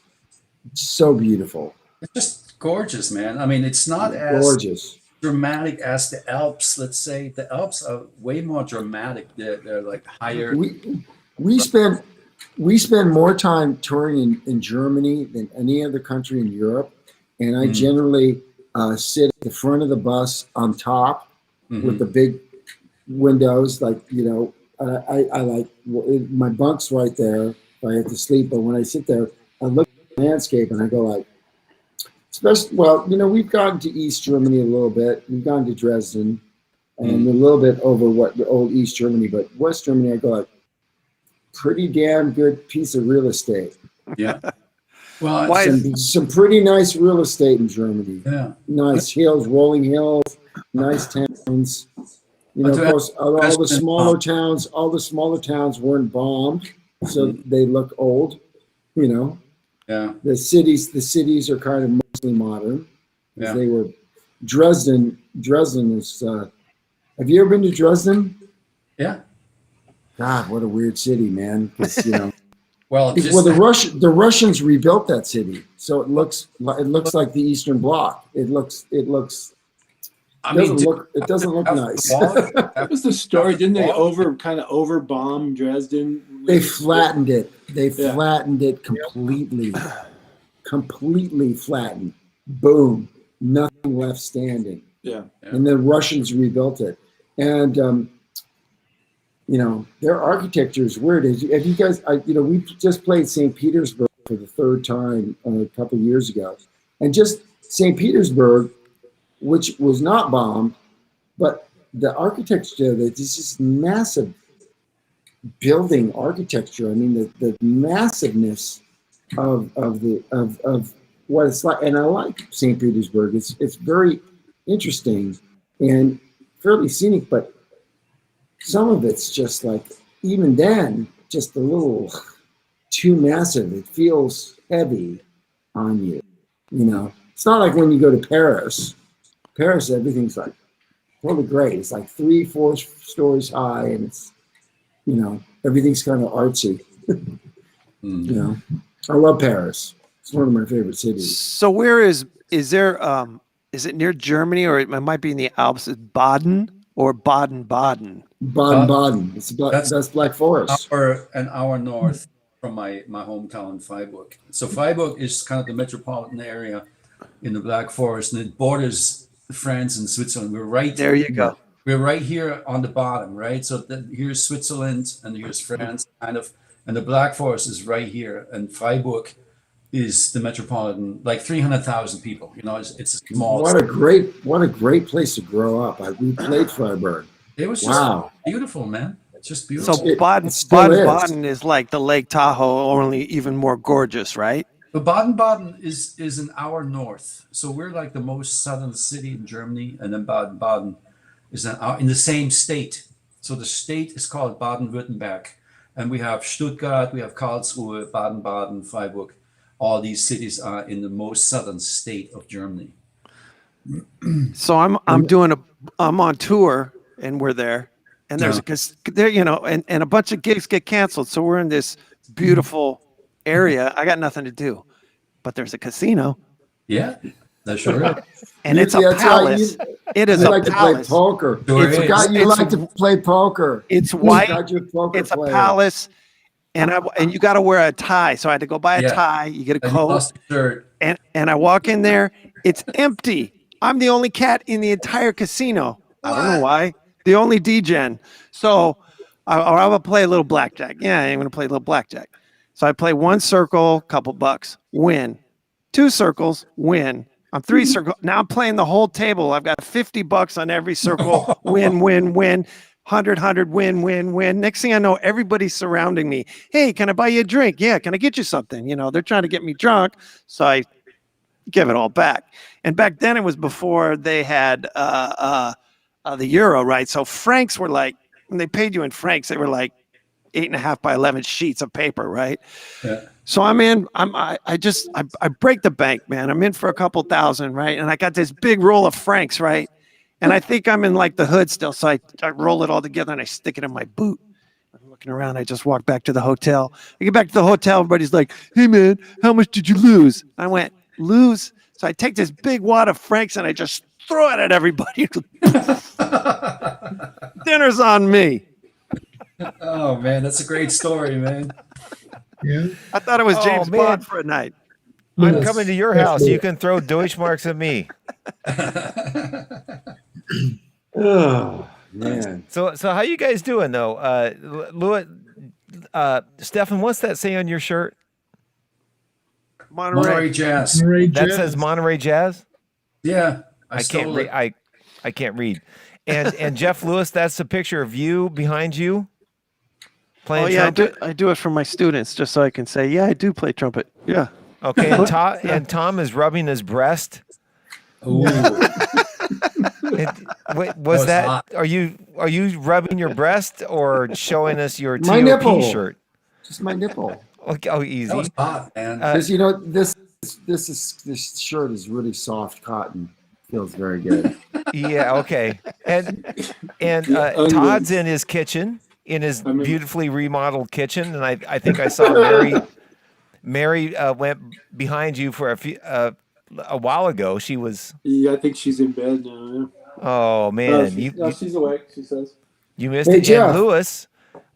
so beautiful, It's just gorgeous, man. I mean, it's not as gorgeous. dramatic as the Alps. Let's say the Alps are way more dramatic. They're like higher. We spend more time touring in Germany than any other country in Europe, and I generally sit at the front of the bus on top with the big windows, like I like my bunk's right there if I have to sleep. But when I sit there, I look at the landscape and I go like, especially, we've gone to East Germany a little bit. We've gone to Dresden and a little bit over what the old East Germany, but West Germany, I go like, pretty damn good piece of real estate. Yeah. Well, Why Some pretty nice real estate in Germany. yeah. Nice hills, rolling hills, nice towns. Of course, all the smaller towns weren't bombed, so they look old. Yeah. The cities are kind of mostly modern. Yeah. They were Dresden is. Have you ever been to Dresden? Yeah. God, what a weird city, man. 'Cause, Well, just, well, the Russians rebuilt that city, so it looks like the Eastern Bloc. It I mean, doesn't look nice. that was the story. Didn't they over bomb Dresden? They flattened it. They Yeah. flattened it completely. Completely flattened. Boom. Nothing left standing. Yeah. And the Russians rebuilt it. And their architecture is weird. Have you guys? We just played St. Petersburg for the third time a couple of years ago, and just St. Petersburg, which was not bombed, but the architecture, there's this massive building architecture. I mean, the massiveness of what it's like, and I like St. Petersburg. It's very interesting and fairly scenic, but some of it's just like, even then, just a little too massive. It feels heavy on you. You know, it's not like when you go to Paris. Paris, everything's like totally great. It's like 3-4 stories high, and it's, you know, everything's kind of artsy. You know, I love Paris. It's one of my favorite cities. So where is there is it near Germany, or it might be in the Alps? Is Baden or Baden-Baden? Baden-Baden. That's Black Forest. An hour north from my hometown, Freiburg. So Freiburg is kind of the metropolitan area in the Black Forest, and it borders France and Switzerland. We're right There you go. We're right here on the bottom, right? So here's Switzerland and here's France, kind of, and the Black Forest is right here, and Freiburg is the metropolitan, like 300,000 people. You know, it's a small. What a great place to grow up. We played Freiburg. It was just beautiful, man. It's just beautiful. So Baden-Baden is like the Lake Tahoe, only even more gorgeous, right? But Baden-Baden is an hour north. So we're like the most southern city in Germany, and then Baden-Baden is an hour in the same state. So the state is called Baden-Württemberg, and we have Stuttgart, we have Karlsruhe, Baden-Baden, Freiburg. All these cities are in the most southern state of Germany. So I'm on tour, and we're there, and there's because there, you know, and a bunch of gigs get canceled. So we're in this beautiful area. I got nothing to do, but there's a casino. Yeah, that's sure. And it's a palace. It is a like palace. To play poker. Sure I forgot you like to play poker. It's white. It's a palace, and you got to wear a tie. So I had to go buy a tie. You get a And coat. you lost your shirt. And I walk in there. It's empty. I'm the only cat in the entire casino. I don't know why. The only DGen. So I will play a little blackjack. Yeah, I'm going to play a little blackjack. So I play one circle, couple bucks, win. 2 circles, win. I'm 3 circles. Now I'm playing the whole table. I've got $50 on every circle. Win, win, win. 100, win, win, win. Next thing I know, everybody's surrounding me. Hey, can I buy you a drink? Yeah, can I get you something? You know, they're trying to get me drunk. So I give it all back. And back then it was before they had the euro, right? So francs were like, when they paid you in francs, they were like 8.5 by 11 sheets of paper, right? Yeah. So I'm in. I break the bank, man. I'm in for a couple thousand, right? And I got this big roll of francs, right? And I think I'm in like the hood still, so I roll it all together and I stick it in my boot. I'm looking around. I just walk back to the hotel. I get back to the hotel. Everybody's like, "Hey, man, how much did you lose?" I went, "Lose." So I take this big wad of francs and I just throw it at everybody. Dinner's on me. Oh man, that's a great story, man. Yeah. I thought it was James man. Bond for a night. I'm Yes. coming to your house. You can throw Deutschmarks at me. Oh man. So how you guys doing though? Louis, Stefan, what's that say on your shirt? Monterey Jazz. Monterey That Jazz. says Monterey Jazz. Yeah, I can't stole read. it. I can't read. And Jeff Lewis, that's a picture of you behind you playing Oh yeah, trumpet. I do it for my students just so I can say, yeah, I do play trumpet. Yeah. Okay, and Tom is rubbing his breast. Ooh. Wait, was was that? hot. Are you rubbing your breast or showing us your My TOP nipple. shirt? Just my nipple. Okay, oh, easy. That was hot, man. Because you know this shirt is really soft cotton. Feels very good. Yeah, okay. And onions. Todd's in his kitchen, in his I mean- beautifully remodeled kitchen, and I think I saw Mary went behind you for a while ago. She was. Yeah, I think she's in bed now. Oh Yeah. man, She's awake. She says. you missed Hey, it. Jeff. And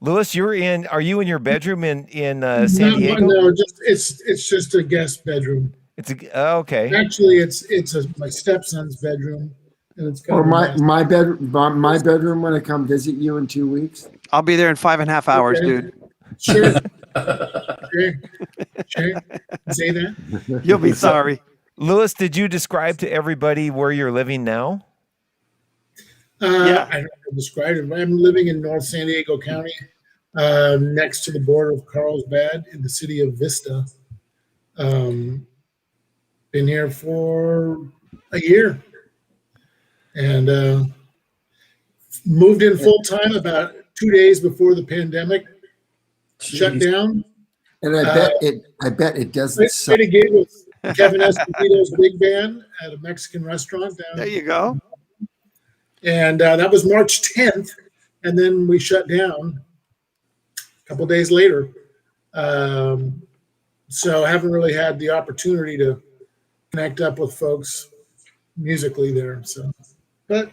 Louis, you're in. Are you in your bedroom in San No, Diego? no, it's just a guest bedroom. It's okay. Actually, it's my stepson's bedroom, and it's kind Or of my bedroom when I come visit you in 2 weeks. I'll be there in 5.5 hours, Okay. dude. Sure. Sure. Say that. You'll be sorry. Louis, did you describe to everybody where you're living now? Yeah. I don't know how to describe it. But I'm living in North San Diego County, next to the border of Carlsbad in the city of Vista. Been here for a year, and moved in full time about 2 days before the pandemic shut Jeez. down. And I bet it doesn't I suck. played a gig with Kevin Esposito's big band at a Mexican restaurant down. There you go. And that was March 10th. And then we shut down a couple days later. So I haven't really had the opportunity to connect up with folks musically there. So, but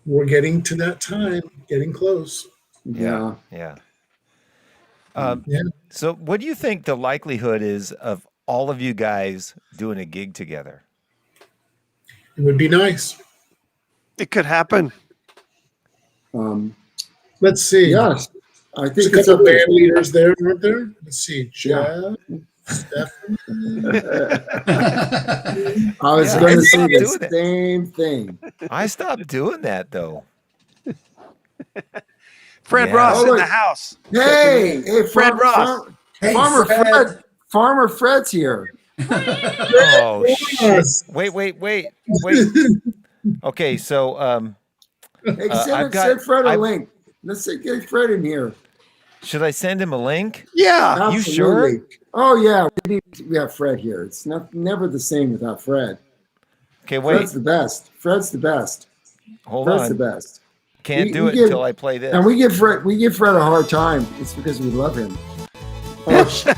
we're getting to that time, getting close. Yeah. Yeah. Yeah. So, what do you think the likelihood is of all of you guys doing a gig together? It would be nice. It could happen. Let's see. Yes. I There's think a it's couple band leaders there, aren't there? Let's see. Yeah. Jeff, Stefan. I was Yeah. going to I say stopped the doing it. same thing. I stopped doing that though. Fred Yeah. Ross Oh, in wait. the house. Hey, Fred Ross. Hey, Farmer Fred. Fred. Farmer Fred's here. Oh shit! Yes. Wait. Okay, so Hey, I've send Fred a I've- link. Let's get Fred in here. should I send him a link? Yeah. You sure? Absolutely. Oh yeah, we have Fred here. It's never the same without Fred. Okay, wait. Fred's the best. Fred's the best. Hold Fred's on. the best. Can't We- do we it give- until I play this. And we give Fred a hard time. It's because we love him. Oh, shit.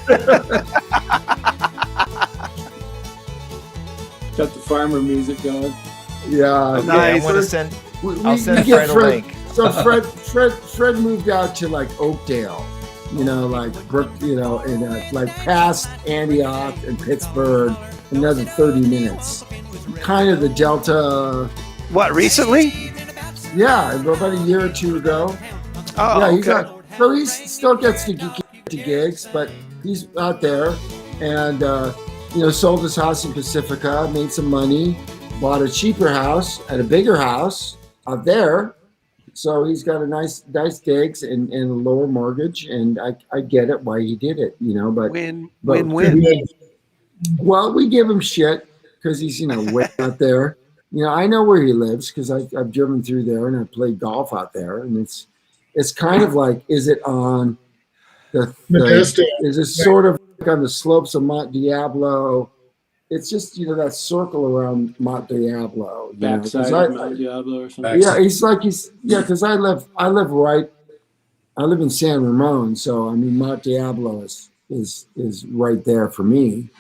Got the farmer music going. Yeah. Okay, Nice. I'm gonna send. We- I'll we send give Fred a link. So Fred moved out to like Oakdale, like Brook, and like past Antioch and Pittsburgh, another 30 minutes. Kind of the Delta. What, recently? Yeah, about a year or two ago. Oh, Yeah, okay. so he still gets to gigs, but he's out there and sold his house in Pacifica, made some money, bought a cheaper house and a bigger house out there. So he's got a nice gigs and a lower mortgage, and I get it why he did it, but Win. Good. well, we give him shit because he's way out there. I know where he lives because I've driven through there and I played golf out there, and it's kind of like, is it on Modesto. is it sort of like on the slopes of Mont Diablo? It's just Backside circle around Mont Diablo. of Because Mount Diablo or something. because I live in San Ramon, so I mean Mont Diablo is right there for me,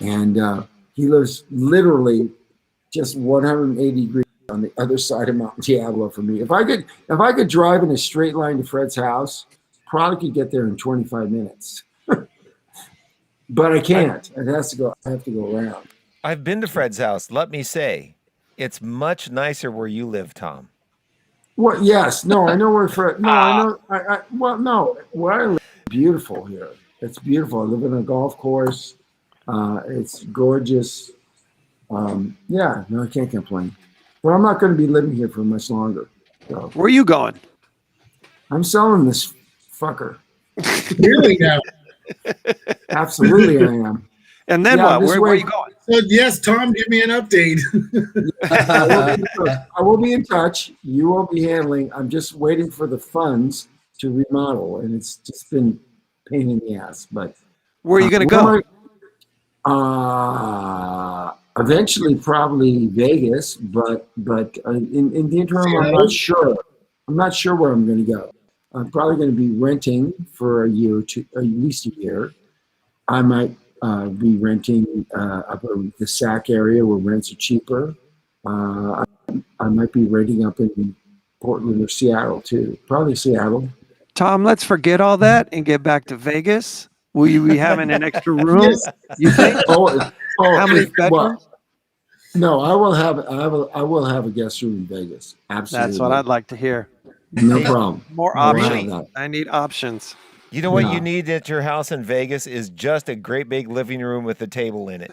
and he lives literally just 180 degrees on the other side of Mount Diablo for me. If I could drive in a straight line to Fred's house, probably could get there in 25 minutes. But I can't. I have to go around. I've been to Fred's house. Let me say, it's much nicer where you live, Tom. Well, yes. No, I know where Fred. No, I know. Well, no. Where I live is beautiful here. It's beautiful. I live in a golf course. It's gorgeous. Yeah, no, I can't complain. But I'm not going to be living here for much longer. So Where are you going? I'm selling this fucker. Really now? Absolutely, I am. And then Yeah, what? this Where are way- you going? So yes, Tom, give me an update. I will be in touch. You will be handling. I'm just waiting for the funds to remodel, and it's just been a pain in the ass. But Where are you going to go? Eventually, probably Vegas, but in the interim, I'm Seattle? not sure. I'm not sure where I'm going to go. I'm probably going to be renting for a year or two, at least a year. I might be renting up in the Sac area where rents are cheaper. I might be renting up in Portland or Seattle too. Probably Seattle. Tom, let's forget all that and get back to Vegas. Will you be having an extra room? Yes. You think? How many bedrooms? No, I will have a guest room in Vegas. Absolutely. That's what I'd like to hear. No problem. More No, I have options. that. I need options. You know what Yeah. you need at your house in Vegas is just a great big living room with a table in it.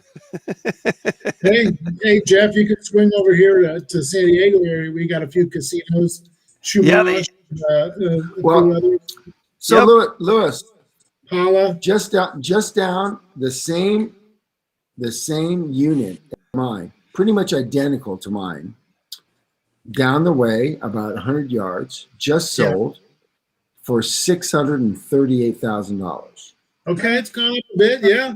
Hey, Jeff, you can swing over here to San Diego area. We got a few casinos. Yeah, Chumash, a Well- few others. So Yep. Lewis, Paula. just down the same unit as mine, pretty much identical to mine. down the way, about 100 yards, just sold for $638,000. Okay, it's gone up a bit. Yeah.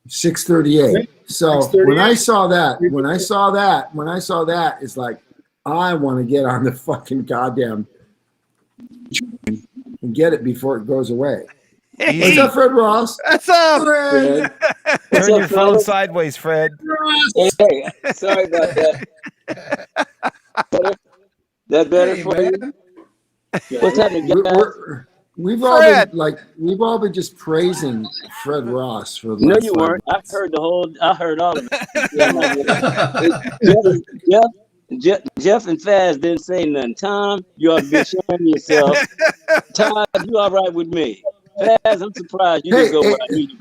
638. So 638. when I saw that, it's like, I want to get on the fucking goddamn train and get it before it goes away. What's up, Fred Ross? What's up? Fred. Turn your phone sideways, Fred. Hey, sorry about that. That better Hey, for you? man. What's happening, guys? We've all Fred. been just praising Fred Ross for the No, last you 5 weren't. I minutes. heard all of it. Jeff and Faz didn't say nothing. Tom, you ought to be ashamed of yourself. Todd, you all right with me? Faz, I'm surprised you didn't go where I knew you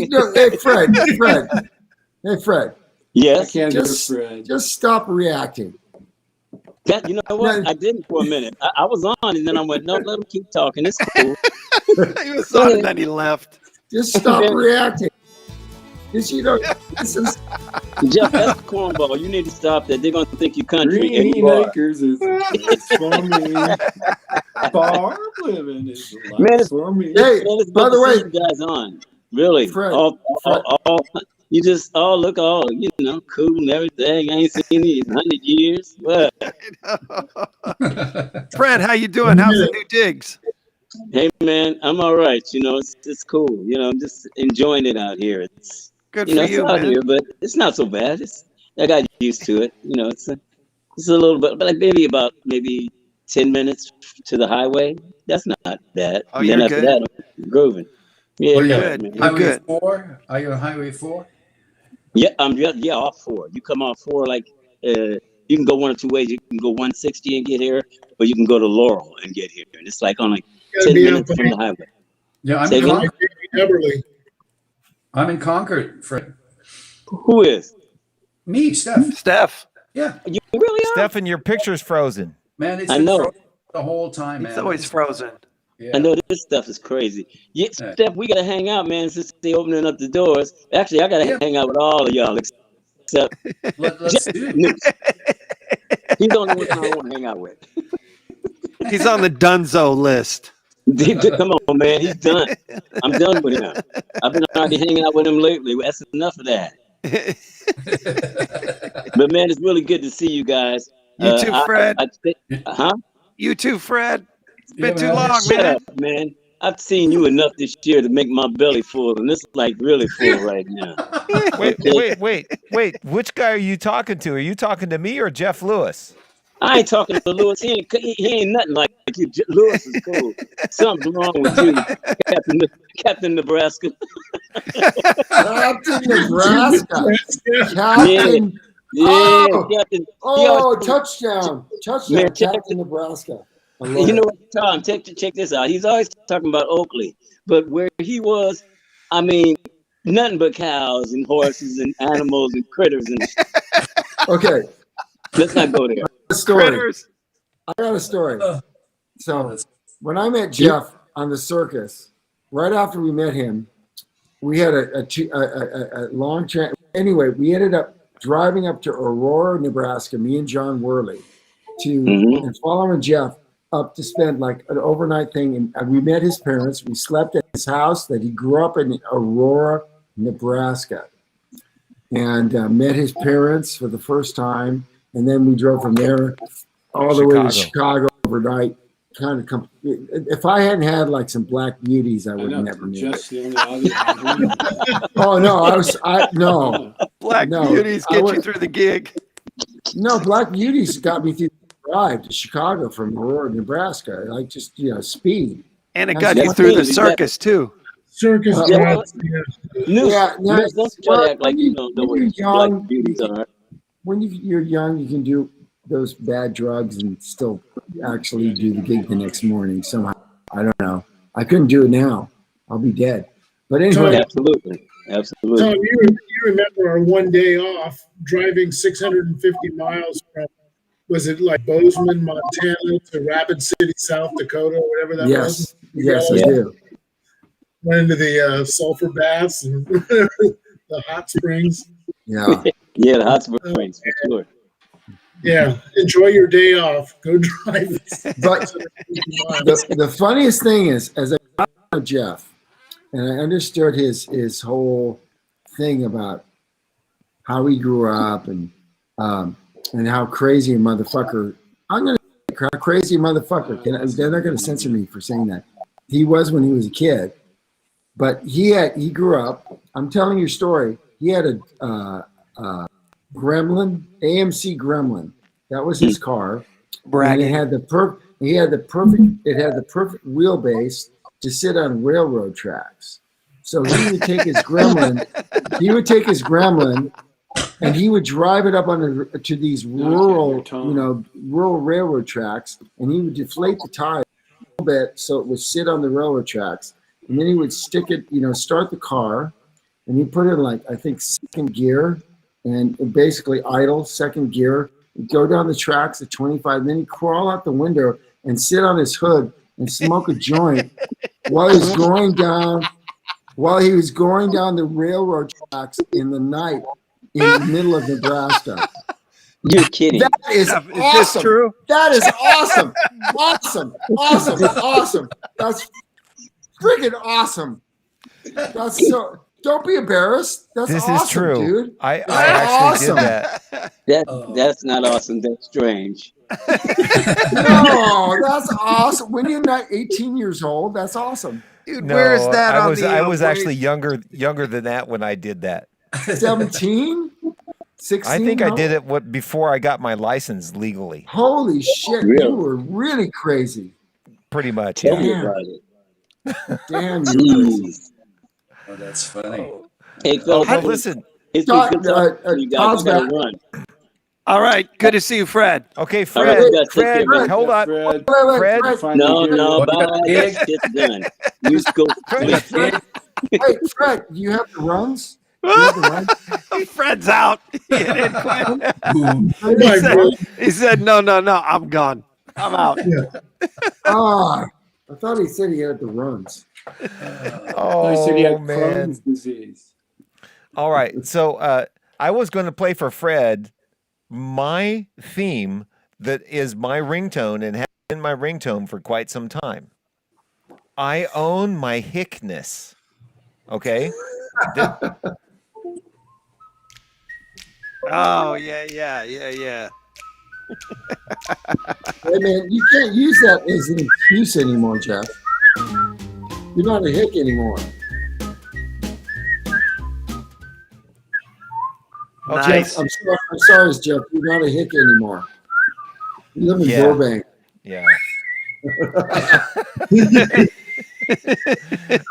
go. Hey, Fred. I Yes. can't hear Just, Fred. just stop reacting. You know what? I didn't for a minute. I was on, and then I went, no, let him keep talking. It's cool. He was on and then he left. Just stop reacting. This is Jeff, that's a cornball. You need to stop that. They're going to think you country, and Green you are. Acres is for me. Farm living is Man, life it's- for me. Hey, Man, it's by good the to way, see you guys on. Really. Fred, all, Fred. you just all look all, cool and everything. I ain't seen you in 100 years. What? Fred, how you doing? How's the new digs? Hey, man, I'm all right. It's cool. I'm just enjoying it out here. It's, Good for it's you, out man. here, but it's not so bad. I got used to it. It's a little bit, but like maybe 10 minutes to the highway. That's not bad. Oh, And then you're after good. that, I'm grooving. Yeah, Where you yeah, good. man. You're Highway good. 4? Are you on Highway 4? Yeah, off 4. You come off 4 like you can go one or two ways. You can go 160 and get here, or you can go to Laurel and get here. And it's like only Gotta 10 be minutes up from the highway. Yeah, I'm Say in again? Concord. Beverly. I'm in Concord, Fred. Who is? Me, Steph. Steph. Yeah, You really are? Stefan, your picture's frozen. man, it's I been know. frozen the whole time, man. He's always frozen. Yeah. I know this stuff is crazy. Yeah, Yeah. Steph, we gotta hang out, man. Since they opening up the doors. Actually, I gotta Yeah. hang out with all of y'all except Let's do it. Newt. He's the only one I don't want to hang out with. He's on the Dunzo list. Come on, man. He's done. I'm done with him. I've been already hanging out with him lately. That's enough of that. But man, it's really good to see you guys. You too, Fred. Huh? You too, Fred. It's been Yeah, too man. long, Shut man. up, man. I've seen you enough this year to make my belly full, and it's like really full right now. Wait. Which guy are you talking to? Are you talking to me or Jeff Lewis? I ain't talking to Lewis. He ain't nothing like you. Lewis is cool. Something's wrong with you, Captain Nebraska. Captain Nebraska. Captain. Yeah, Oh! Captain. Oh, touchdown. Man, Captain Nebraska. I love You know it. what, Tom? Check this out. He's always talking about Oakley, but where he was, I mean, nothing but cows and horses and animals and critters. And Okay, let's not go there. a story. Critters. I got a story. Oh, So that's- when I met Jeff on the circus, right after we met him, we had a long chat. Anyway, we ended up driving up to Aurora, Nebraska, me and John Worley, and following Jeff up to spend like an overnight thing. And we met his parents. We slept at his house that he grew up in Aurora, Nebraska, and met his parents for the first time. And then we drove from there all the way to Chicago overnight. If I hadn't had like some black beauties, I I would know. never knew it. Just the only audio. Oh no, no. Black No, beauties I get you would- through the gig. No, Black Beauties got me through the drive to Chicago from Aurora, Nebraska. Like just speed. And it That's got you the through the thing, circus, too. Circus Uh, drives. News, Yeah, no, News, don't try well, to act like you don't know when what you're black young, beauties are. When you're young, you can do those bad drugs and still actually do the gig the next morning somehow. I don't know. I couldn't do it now. I'll be dead. But anyway, Absolutely. Tom, you remember our one day off driving 650 miles from, was it like Bozeman, Montana to Rapid City, South Dakota, or whatever that was? yes, I Yeah. do. Went into the sulfur baths and the hot springs. Yeah. Yeah, the hot springs for sure. Yeah, enjoy your day off. Go drive. But the funniest thing is, as I got to know Jeff, and I understood his whole thing about how he grew up and how crazy a motherfucker. I'm gonna say crazy motherfucker. They're not gonna censor me for saying that. He was when he was a kid, but he grew up. I'm telling you a story. He had a Gremlin, AMC Gremlin. That was his car. Bragging. And it had the perfect wheelbase to sit on railroad tracks. So he would take his Gremlin, and he would drive it up to these rural railroad tracks, and he would deflate the tire a little bit so it would sit on the railroad tracks, and then he would stick it, start the car, and he put it in, like, I think, second gear, and basically idle, second gear, go down the tracks at 25, then he'd crawl out the window and sit on his hood and smoke a joint while he was going down the railroad tracks in the night in the middle of Nebraska. You're kidding. That is Is awesome. this true? That is awesome. Awesome. That's freaking awesome. That's so. Don't be embarrassed. That's This awesome, is true. dude. I That's actually awesome. did that. That's not awesome. That's strange. No, that's awesome. When you're not 18 years old, that's awesome. Dude, No, where is that I on was the I was plate? actually younger than that when I did that. 17? 16? I think I How- did it before I got my license legally. Holy shit, Really? you were really crazy. Pretty much. Tell me Yeah. about it. Damn, you crazy. Jeez. Oh, that's funny. Hey, Oh, fellas, listen. it's Todd, been good talking to you guys. Todd's I gotta back. run. All right. Good to see you, Fred. Okay, All right, Fred. you guys take Fred, care, man. hold on. Fred. Wait, Fred? Fred, No, Oh, bye. you got the gig? That shit's done. You just go. Fred. wait, Fred, do you have the runs? Do you have the runs? Fred's out. He didn't quit. Boom. Oh my God. He said, no, I'm gone. I'm out. Ah, I thought he said he had the runs. I said he Oh, had man. Crohn's disease. All right. So I was going to play for Fred my theme that is my ringtone and has been my ringtone for quite some time. I own my hickness. Okay? Oh, yeah. Hey, man, you can't use that as an excuse anymore, Jeff. You're not a hick anymore. Nice. I'm sorry, Jeff. You're not a hick anymore. You live in Yeah. Burbank. Yeah.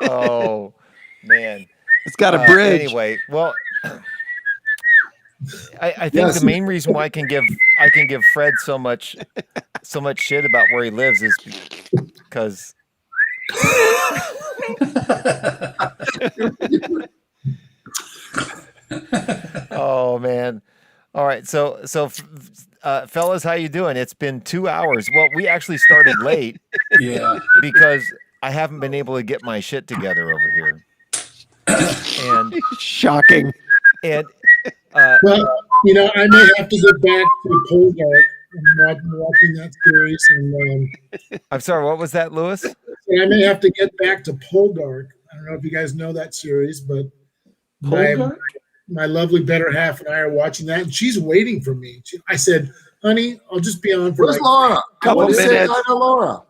Oh, man. It's got a bridge. Anyway, well, I think Yes. the main reason why I can give Fred so much shit about where he lives is because oh man. All right, so fellas, how you doing? It's been 2 hours. Well, we actually started late Yeah. because I haven't been able to get my shit together over here. And Shocking. and Well, I may have to get back to Poldark. I'm watching that series, and I'm sorry, what was that, Lewis? I may have to get back to Poldark. I don't know if you guys know that series, but my lovely better half and I are watching that, and she's waiting for me. I said, "Honey, I'll just be on for Where's Laura? I Couple want to say minutes. hi to Laura.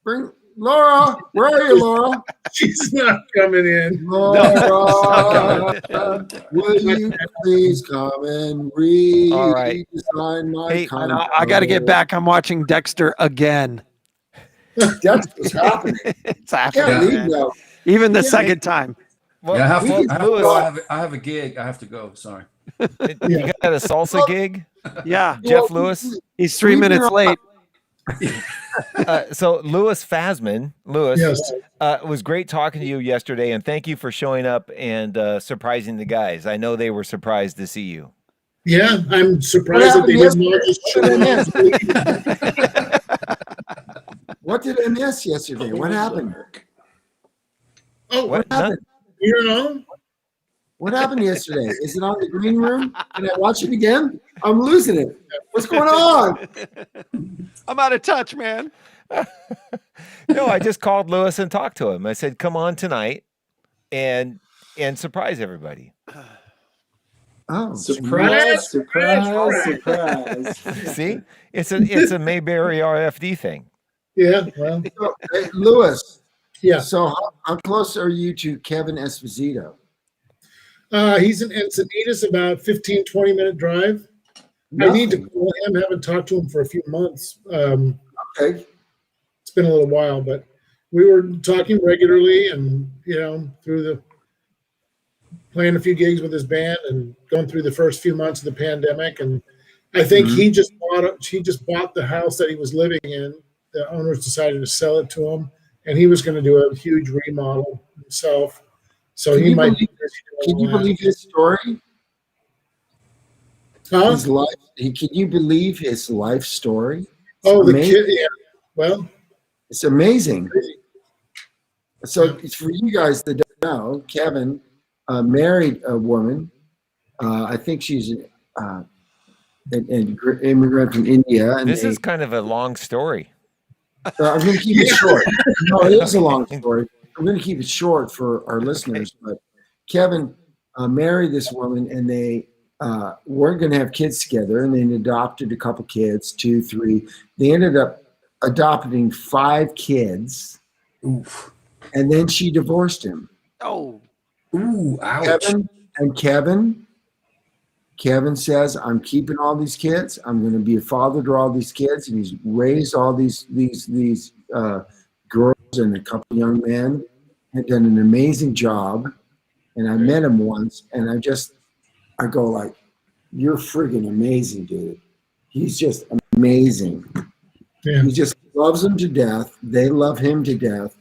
Bring Laura. Where are you, Laura? She's not coming in. Laura, will you please come and redesign All right. my Hey, I got to get back. I'm watching Dexter again. That's what's happening. It's Can't happening. leave man. now. Even the Yeah. second time. Well, Yeah, I have to Lewis, go. I have a gig. I have to go. Sorry. you got a salsa gig? Yeah. Jeff Well, Lewis? He's 3 We've been minutes on- late. So Lewis Fasman, Yes. it was great talking to you yesterday, and thank you for showing up and surprising the guys. I know they were surprised to see you. Yeah, I'm surprised that they didn't all just show up. What did I miss yesterday? What happened? Oh, What? happened? you know? What happened yesterday? Is it on the green room? Can I watch it again? I'm losing it. What's going on? I'm out of touch, man. No, I just called Lewis and talked to him. I said, "Come on tonight and surprise everybody." Oh, Surprise, surprise, surprise. See, it's a Mayberry RFD thing. Yeah, well, So, hey, Lewis. yeah. So how close are you to Kevin Esposito? He's in Encinitas, about 15, 20-minute drive. I need to call him. I haven't talked to him for a few months. Okay. It's been a little while, but we were talking regularly and, playing a few gigs with his band and going through the first few months of the pandemic. And I think he just bought the house that he was living in. The owners decided to sell it to him, and he was going to do a huge remodel himself. So Can he you might. Can you believe his story? Huh? His life. Can you believe his life story? Oh, the amazing. kid. Yeah. Well, It's amazing. So for you guys that don't know, Kevin married a woman. I think she's an immigrant from India. And This is kind of a long story. I'm going to keep it short. No, it is a long story. I'm going to keep it short for our listeners. But Kevin married this woman, and they weren't going to have kids together, and they adopted a couple kids, 2, 3. They ended up adopting 5 kids. Oof. And then she divorced him. Oh, Ooh, ouch. Kevin says, I'm keeping all these kids. I'm going to be a father to all these kids. And he's raised all these girls and a couple young men, and done an amazing job. And I met him once, and I go like, you're friggin' amazing, dude. He's just amazing. yeah. He just loves them to death. They love him to death.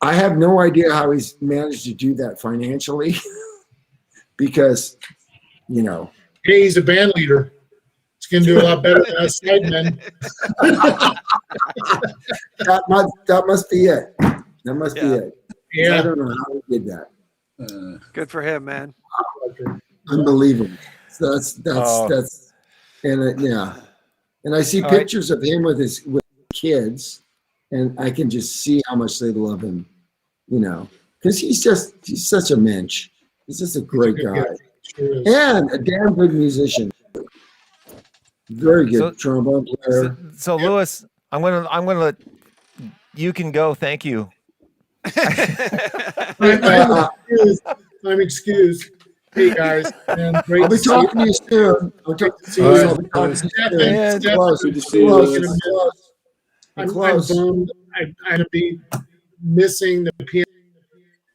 I have no idea how he's managed to do that financially because, Hey, he's a band leader. He's going to do a lot better than us sidemen. that must be it. That must be it. I Yeah. don't know how he did that. good for him, man. Unbelievable. So that's Oh. yeah. And I see All right. pictures of him with kids, and I can just see how much they love him, because he's such a mensch. He's just a great guy. Sure is. And a damn good musician. Very good So- trombone player. So Lewis, I'm gonna let you can go. Thank you. I'm excused. Hey guys, man, great I'll be to see you. talking to you soon. I'll talk to you All soon. right. I'll be talking to you Stefan, soon. Stefan, Close. Good to see you, Close. Lewis. Close. I'm Close. bummed. I'm gonna be missing the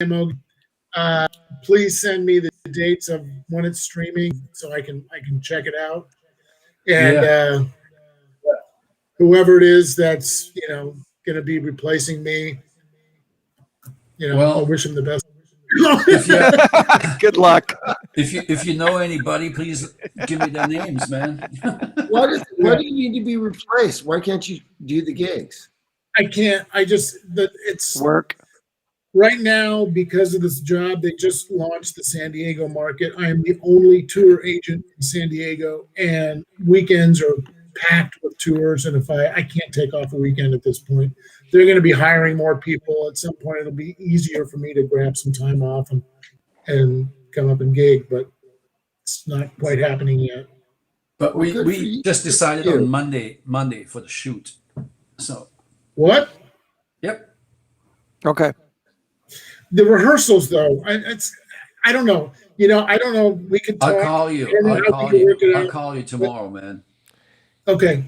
PMO. Please send me the dates of when it's streaming so I can check it out. And whoever it is that's going to be replacing me, Well- I wish him the best. If you, Good luck. if you know anybody, please give me their names, man. Why do you need to be replaced? Why can't you do the gigs? I can't. It's Work. right now because of this job. They just launched the San Diego market. I am the only tour agent in San Diego, and weekends are packed with tours. And if I can't take off a weekend at this point, they're going to be hiring more people. At some point, it'll be easier for me to grab some time off and come up and gig, but it's not quite happening yet. But Well, good for we you. just decided Good for on you. Monday for the shoot. So, What? yep. Okay. The rehearsals, though, I don't know. I don't know. We could talk. I'll call you. and I'll how call we can you. work it I'll out. call you tomorrow, man. Okay.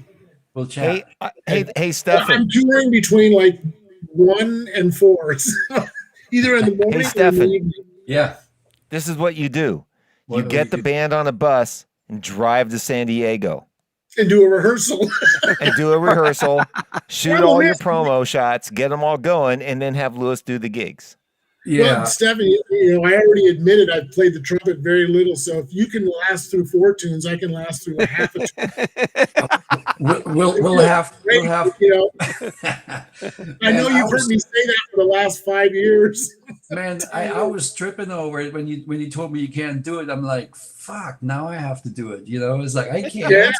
We'll chat. Hey, Stefan. I'm touring between like 1 and 4. So either in the morning or in the Stefan. evening. Yeah. This is what you do. What You do get we the do? band on a bus and drive to San Diego And do a rehearsal. and do a rehearsal, shoot Problem all your is- promo shots, get them all going, and then have Lewis do the gigs. Yeah. Well, Stephanie, I already admitted I played the trumpet very little. So if you can last through 4 tunes, I can last through a half a tune. We'll have. Great, I know Man, you've heard me say that for the last 5 years. Man, I was tripping over it when you told me you can't do it. I'm like, fuck, now I have to do it. You know, it's like I can't. Yeah.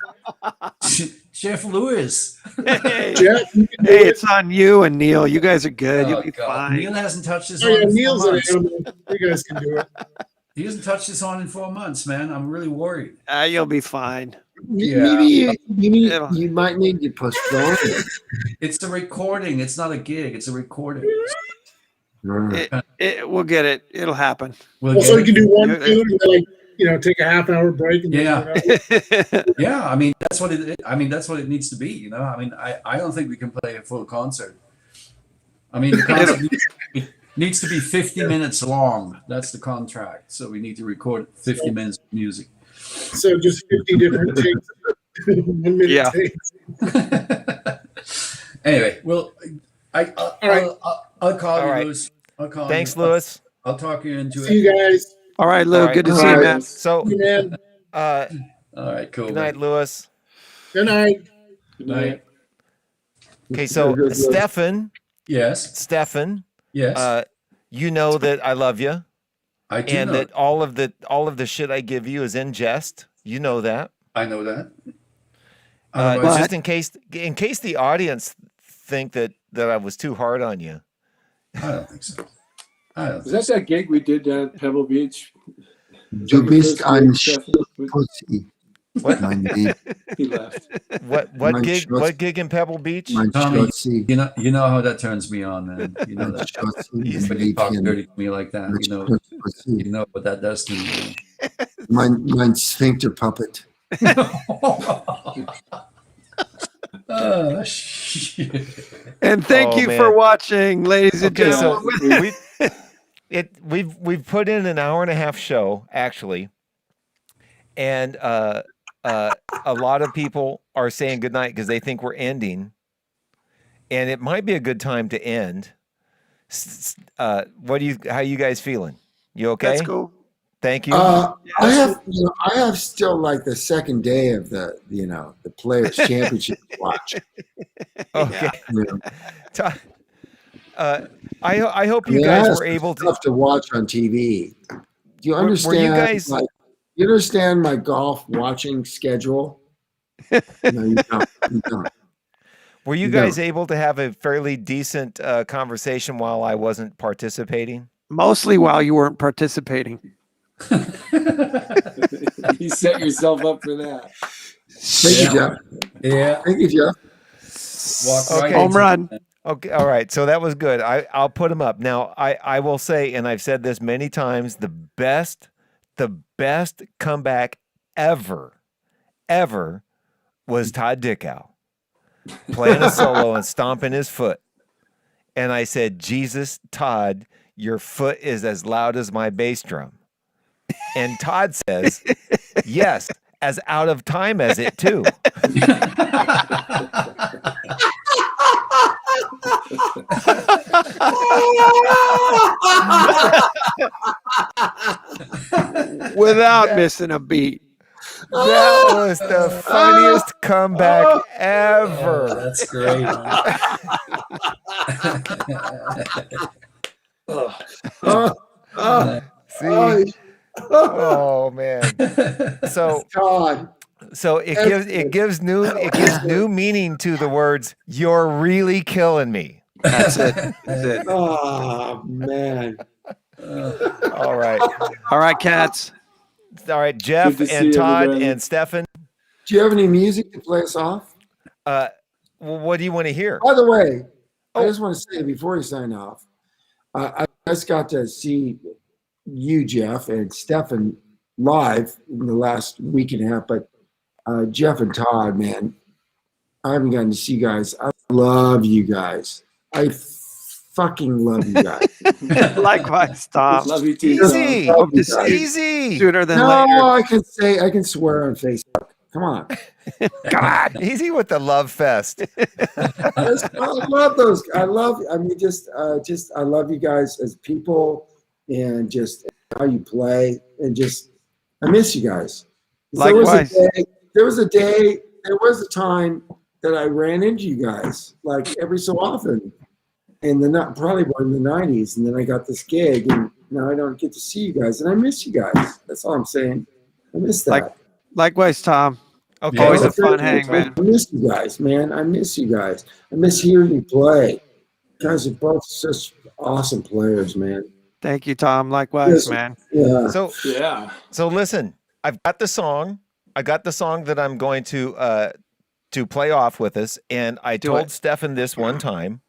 Chef Lewis. Hey, Jeff, you can do hey, it. it's on you and Neil. You guys are good. You'll Oh, be God. fine. Neil hasn't touched this Oh, on yeah, in 4 Neil's an months. animal. You guys can do it. He hasn't touched this on in 4 months, man. I'm really worried. You'll be fine. Maybe It'll- you might need to postpone it. It's a recording. It's not a gig. It's a recording. We'll get it. It'll happen. We'll Also, get you can do one Yeah. tune and then, like, take a half-hour break. And Yeah. then, Yeah, I mean that's what it needs to be, you know. I mean, I don't think we can play a full concert. I mean, the concert needs to be 50 minutes long. That's the contract. So we need to record 50 minutes of music. so just 50 different takes. 1 minute Yeah. takes. Anyway, well, All right. I'll call All you, right. Lewis. I'll call Thanks, you. Lewis. I'll talk you into See it. you guys. All right, Lou. All right. Good to All see you, right. man. So, Good man. uh, All right, cool. good night, Lewis. Good night. Good night. Okay, so Good, good. Stefan, Yes. you know that I love you, I do and know. that all of the shit I give you is in jest. You know that. I know that. Otherwise- But- Just in case the audience think that I was too hard on you. I don't think so. I don't Was that gig we did down at Pebble Beach? Du bist ein Stefan? Pussy. What? Mein Lieb, He left. What Mein gig? Schatz. What gig in Pebble Beach? mein Tommy, Schatzi, you know how that turns me on, man. You know mein that. Schatzi, When mein you talk Liebchen, dirty to me like that, mein you know Pussy, what that does to me. mein Sphincter puppet. Oh shit! And thank Oh, you man. for watching, ladies and Okay, so gentlemen. we've put in an hour and a half show actually, and a lot of people are saying goodnight because they think we're ending, and it might be a good time to end. How you guys feeling? You okay? That's cool. Thank you. I have still like the second day of the Players Championship to watch. Okay. You know. I hope you I mean, guys that's were able to. stuff to watch on TV. Do you Were understand? you guys? You understand my golf watching schedule? No, you don't. You don't. Were you You guys don't. able to have a fairly decent conversation while I wasn't participating? Mostly while you weren't participating. You set yourself up for that. Thank you, Jeff. Yeah. Thank you, Jeff. Walk Okay. right Home into run. it. Okay, all right. So that was good. I'll put them up. Now, I will say, and I've said this many times, the best comeback ever was Todd Ditko playing a solo and stomping his foot. And I said, Jesus, Todd, your foot is as loud as my bass drum. And Todd says, yes, as out of time as it too. Without missing a beat. That was the funniest comeback ever. That's great. See? Oh man. So Todd. it gives new meaning to the words "you're really killing me." That's it. That's it. Oh man. All right. All right, cats. All right, Jeff Good to and see Todd everybody. and Stefan. Do you have any music to play us off? What do you want to hear? By the way, I Oh. just want to say before you sign off, I just got to see you, Jeff, and Stefan live in the last week and a half. But Jeff and Todd, man, I haven't gotten to see you guys. I love you guys. I fucking love you guys. Likewise, Tom. Love you too. Easy, Love you guys. easy, Sooner than No, later. I can swear on Facebook. Come on. God, easy with the love fest. I love those. I love you guys as people and just how you play and just I miss you guys. Likewise. There was a time that I ran into you guys like every so often. probably in the 90s, and then I got this gig, and now I don't get to see you guys, and I miss you guys. That's all I'm saying. I miss that. Likewise, Tom. Okay. Yeah, Always a well, fun hang, man. I miss you guys, man. I miss you guys. I miss hearing you play. You guys are both such awesome players, man. Thank you, Tom. Likewise, Yes. man. Yeah. So listen, I've got the song. I got the song that I'm going to play off with us, and I told Stefan this one time.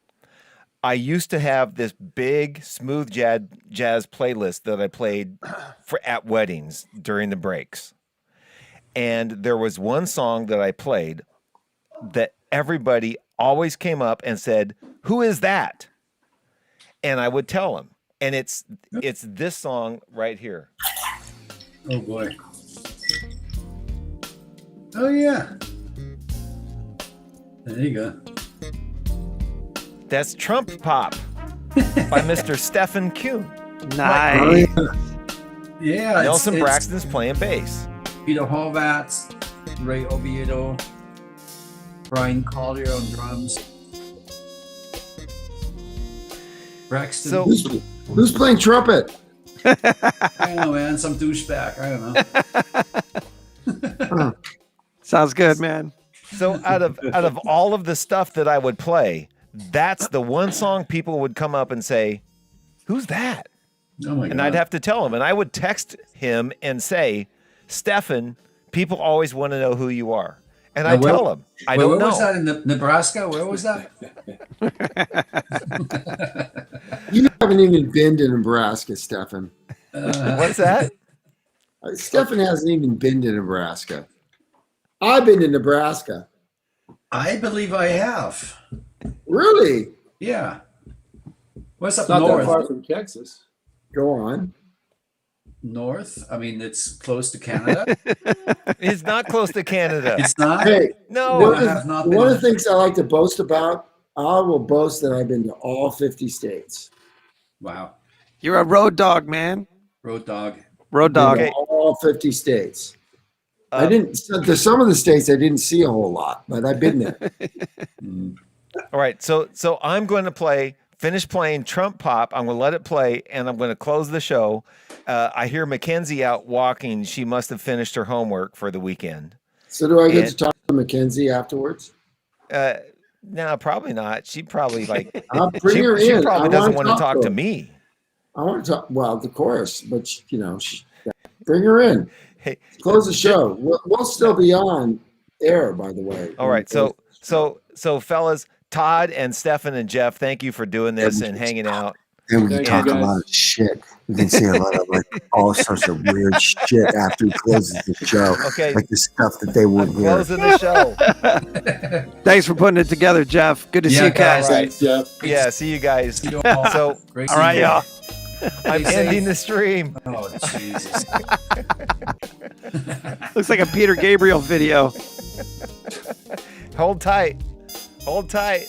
I used to have this big smooth jazz playlist that I played at weddings during the breaks. And there was one song that I played that everybody always came up and said, "Who is that?" And I would tell them. And it's this song right here. Oh boy. Oh yeah. There you go. That's Trump Pop by Mr. Stefan Kearn. Nice. Yeah. Nelson Braxton's playing bass. Peter Horvath, Ray Oviedo, Brian Collier on drums. Braxton. So- Who's playing trumpet? I don't know, man. Some douchebag. I don't know. Sounds good, man. So out of all of the stuff that I would play, that's the one song people would come up and say, "Who's that?" Oh my And God. I'd have to tell him, and I would text him and say, "Stefan, people always want to know who you are." And I tell him, I don't where know. was that in Nebraska? Where was that? You haven't even been to Nebraska, Stefan. What's that? Stefan hasn't even been to Nebraska. I've been to Nebraska. I believe I have. Really? Yeah. What's up It's not that north? far from Texas. Go on. North? I mean, it's close to Canada. It's not close to Canada. It's not. Hey, No. No, I have not been. one of the things I like to boast about, I will boast that I've been to all 50 states. Wow. You're a road dog, man. Road dog. Road dog. Been to all 50 states. I Um, didn't. There's some of the states I didn't see a whole lot, but I've been there. Mm. All right, so I'm going to finish playing Trump Pop. I'm going to let it play, and I'm going to close the show. I hear Mackenzie out walking. She must have finished her homework for the weekend. So do I get And- to talk to Mackenzie afterwards? No, probably not. She probably I'll bring her she in. probably I doesn't wanna want to talk to her. me. I want to talk. Well, of course, but bring her in. Hey, Close the show. We'll still be on air, by the way. all right, so fellas, Todd and Stefan and Jeff, thank you for doing this and hanging out. And we can talk a lot of shit. We can say a lot of all sorts of weird shit after he closes the show. Okay. Like the stuff that they won't hear. Closing the show. Thanks for putting it together, Jeff. Good to see Yeah, you guys. All right. Thanks, Jeff. Yeah, see you guys. See you all. So Great All right, seeing you. y'all. I'm Stay safe. ending the stream. Oh, Jesus. Looks like a Peter Gabriel video. Hold tight. Hold tight.